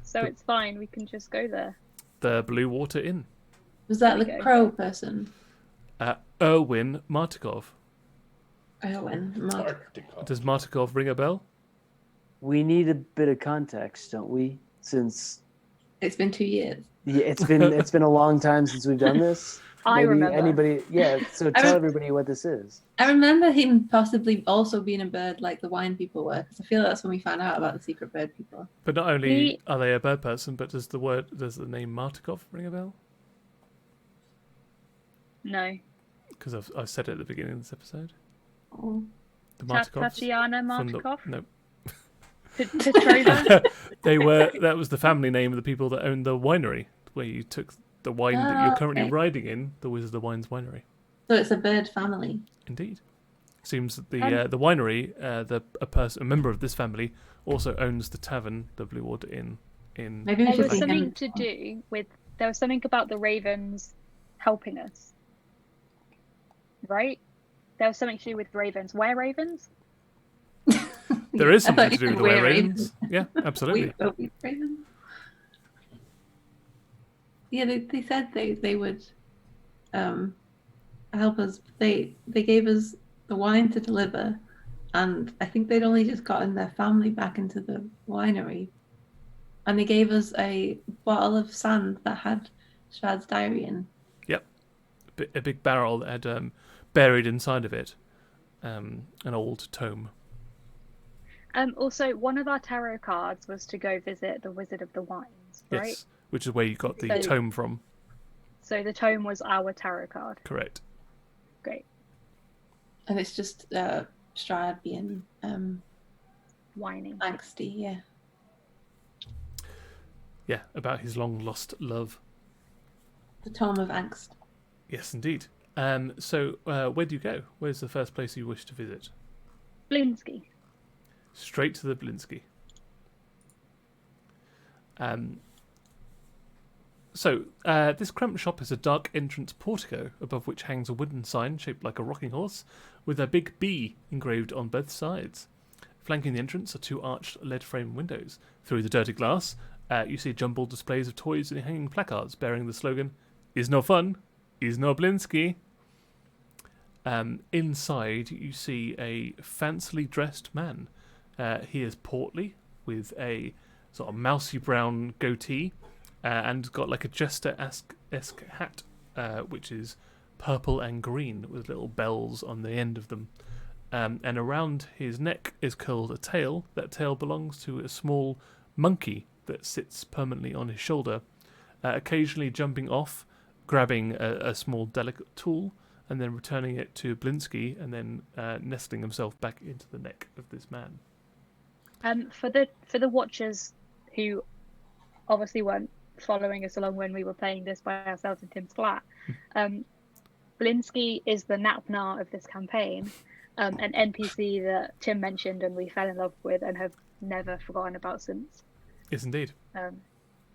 so it's fine. We can just go there. The Blue Water Inn. Was that There the we go. crow person? Erwin Martikov. Owen. Does Martikov ring a bell? We need a bit of context, don't we? Since It's been 2 years. it's been a long time since we've done this. I Maybe remember. anybody, yeah. So tell everybody what this is. I remember him possibly also being a bird like the wine people were, because I feel that's when we found out about the secret bird people. But not only are they a bird person, but does the name Martikov ring a bell? No. Because I've said it at the beginning of this episode. Oh. The Martikovs. Tatiana from the- Martikov? No. Petrova? That was the family name of the people that owned the winery, where you took the wine that you're currently okay. riding in, the Wizard of Wine's winery. So it's a bird family. Indeed. Seems that the winery, a member of this family, also owns the tavern, the Blue Water Inn. Maybe we There should was bring something him. to do with. There was something about the ravens helping us, right? There was something to do with ravens. Where ravens? There is I thought something to you do with said the we're ravens. Yeah, absolutely. We ravens. Yeah, they said they would help us. They gave us the wine to deliver, and I think they'd only just gotten their family back into the winery, and they gave us a bottle of sand that had Strahd's diary in. Yep, a big barrel that had buried inside of it an old tome. Also, one of our tarot cards was to go visit the Wizard of the Wines, right? Yes, which is where you got the So- tome from. So the tome was our tarot card. Correct. Great. And it's just Strahd being Whining. angsty, yeah. Yeah, about his long-lost love. The Tome of Angst. Yes, indeed. So, where do you go? Where's the first place you wish to visit? Blinsky. Straight to the Blinsky. This cramped shop is a dark entrance portico above which hangs a wooden sign shaped like a rocking horse with a big B engraved on both sides. Flanking the entrance are two arched lead frame windows. Through the dirty glass, you see jumbled displays of toys and hanging placards bearing the slogan, "Is no fun, is no Blinsky." Inside, you see a fancily dressed man. He is portly, with a sort of mousy brown goatee, and got like a jester-esque hat, which is purple and green with little bells on the end of them. And around his neck is curled a tail. That tail belongs to a small monkey that sits permanently on his shoulder, occasionally jumping off, grabbing a small delicate tool, and then returning it to Blinsky, and then nestling himself back into the neck of this man. For the watchers who obviously weren't following us along when we were playing this by ourselves in Tim's flat, Blinsky is the Napnar of this campaign, an NPC that Tim mentioned and we fell in love with and have never forgotten about since. Yes, indeed.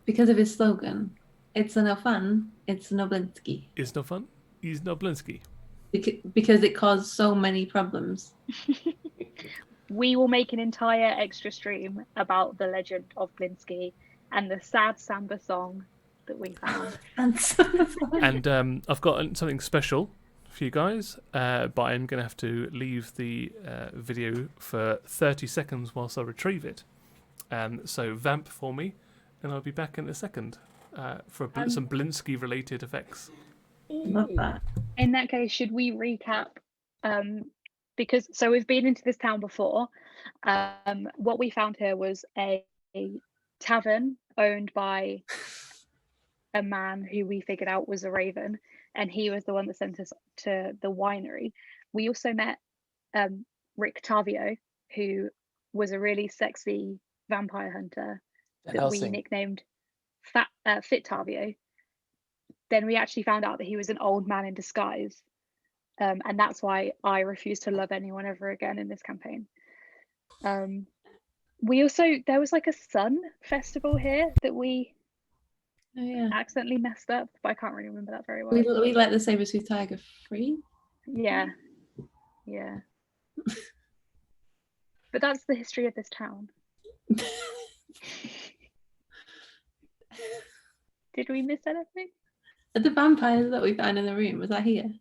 Because of his slogan, "It's no fun, it's no Blinsky." Is no fun, is no Blinsky. Because it caused so many problems. We will make an entire extra stream about the legend of Blinsky and the sad samba song that we found. And I've got something special for you guys, but I'm going to have to leave the video for 30 seconds whilst I retrieve it. So vamp for me, and I'll be back in a second for some Blinsky-related effects. Love that. In that case, should we recap? Because we've been into this town before. What we found here was a tavern owned by a man who we figured out was a raven, and he was the one that sent us to the winery. We also met Rick Tavio, who was a really sexy vampire hunter that we nicknamed Fit Tavio. Then we actually found out that he was an old man in disguise. And that's why I refuse to love anyone ever again in this campaign. There was like a sun festival here that we accidentally messed up, but I can't really remember that very well. We let the saber-tooth tiger free? Yeah. But that's the history of this town. Did we miss anything? The vampires that we found in the room, was that here?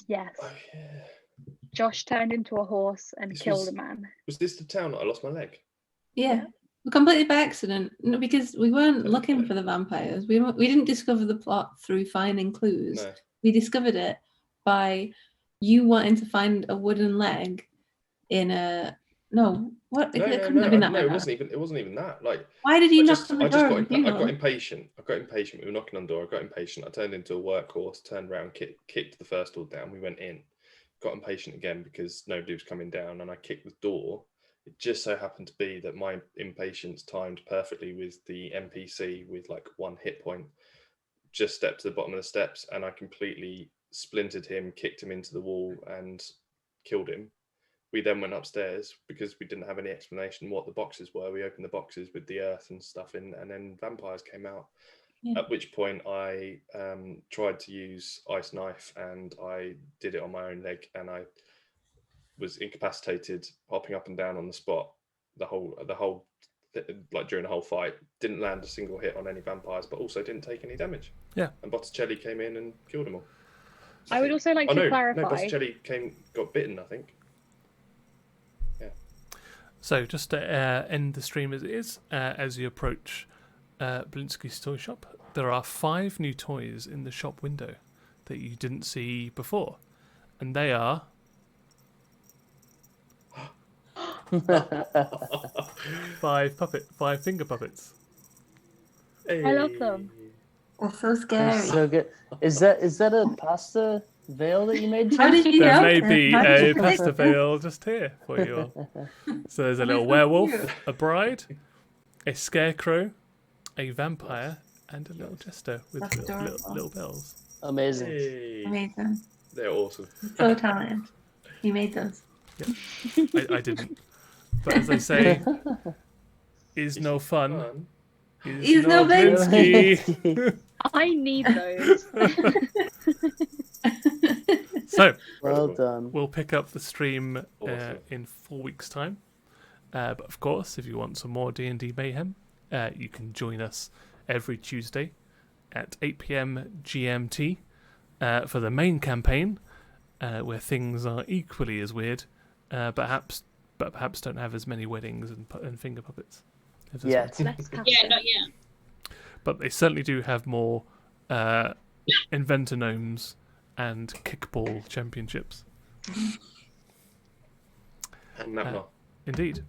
Yes. Oh, yeah. Josh turned into a horse and killed a man. Was this the town that I lost my leg? Yeah. Completely by accident. No, because we weren't looking for the vampires. We didn't discover the plot through finding clues. No. We discovered it by you wanting to find a wooden leg in a... No, what? No, It couldn't have been that. No, it wasn't even that. Like, why did you knock on the door? I got impatient. We were knocking on the door. I got impatient. I turned into a workhorse, turned around, kicked the first door down. We went in. Got impatient again because nobody was coming down, and I kicked the door. It just so happened to be that my impatience timed perfectly with the NPC with like 1 hit point. Just stepped to the bottom of the steps, and I completely splintered him, kicked him into the wall, and killed him. We then went upstairs because we didn't have any explanation what the boxes were. We opened the boxes with the earth and stuff in, and then vampires came out. Yeah. At which point I tried to use ice knife, and I did it on my own leg, and I was incapacitated, hopping up and down on the spot during the whole fight. Didn't land a single hit on any vampires, but also didn't take any damage. Yeah. And Botticelli came in and killed them all. I would also like to clarify. No, Botticelli got bitten, I think. So just to end the stream as it is, as you approach Blinsky's toy shop, there are 5 new toys in the shop window that you didn't see before, and they are 5 finger puppets. Hey. I love them. They're so scary. They're so good. Is that a pasta veil that you made? How did you There know? may be a pasta veil just here for you all. So there's a little werewolf, a bride, a scarecrow, a vampire, and a little jester with That's little adorable. bells. Amazing. Hey. Amazing. They're awesome. So talented. He made those. I didn't. But as they say, is no fun. Is no Blinsky. I need those. So, Well done. we'll pick up the stream Awesome. in 4 weeks' time. But of course, if you want some more D&D mayhem, you can join us every Tuesday at 8 p.m. GMT for the main campaign, where things are equally as weird, but perhaps don't have as many weddings and finger puppets. If there's Yet. one. Let's have Yeah, it. not yet. But they certainly do have more inventor gnomes and kickball championships. And Nabla. Indeed.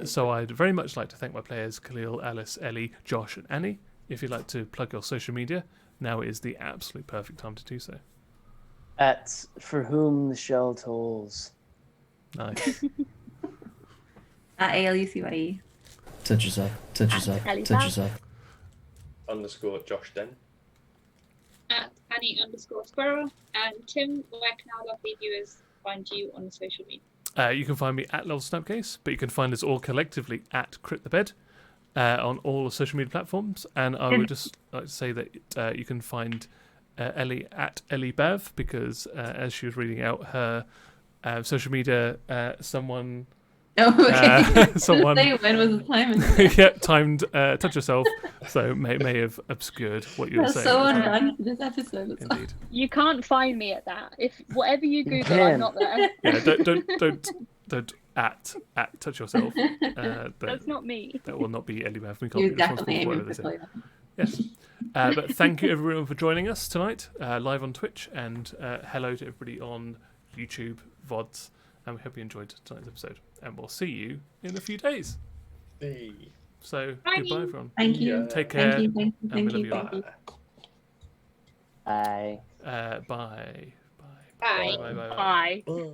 So I'd very much like to thank my players Khalil, Alice, Ellie, Josh and Annie. If you'd like to plug your social media, now is the absolute perfect time to do so. At For Whom the Shell Tolls. Nice. At ALUCYE. Touch yourself. Touch yourself. Ellie Touch Bab. yourself. _ Josh Den. At Annie_Squirrel. And Tim, where can our lovely viewers find you on social media? You can find me at Lol Snapcase, but you can find us all collectively at Crit the Bed on all the social media platforms. And I would just like to say that you can find Ellie at Ellie Bav, because as she was reading out her social media, someone Oh, okay. someone When was the time? yeah, timed touch yourself, so may have obscured what you were That's saying. so at the time. unbalanced for this episode. It's Indeed. You can't find me at that. If whatever you Google, can. I'm not there. Yeah, don't at touch yourself. That's not me. That will not be Ellie Bav. We can't You're be responsible definitely for aiming whatever for they say. toilet. Yes. But thank you everyone for joining us tonight, live on Twitch, and hello to everybody on YouTube, VODs, and we hope you enjoyed tonight's episode. And we'll see you in a few days. Hey. So, Bye. goodbye everyone. Thank you. Take care. Thank you. Thank you. and we Thank love you. you all. Thank you. Bye. Bye. Bye. Bye. Bye. Bye. Bye. Bye. Bye.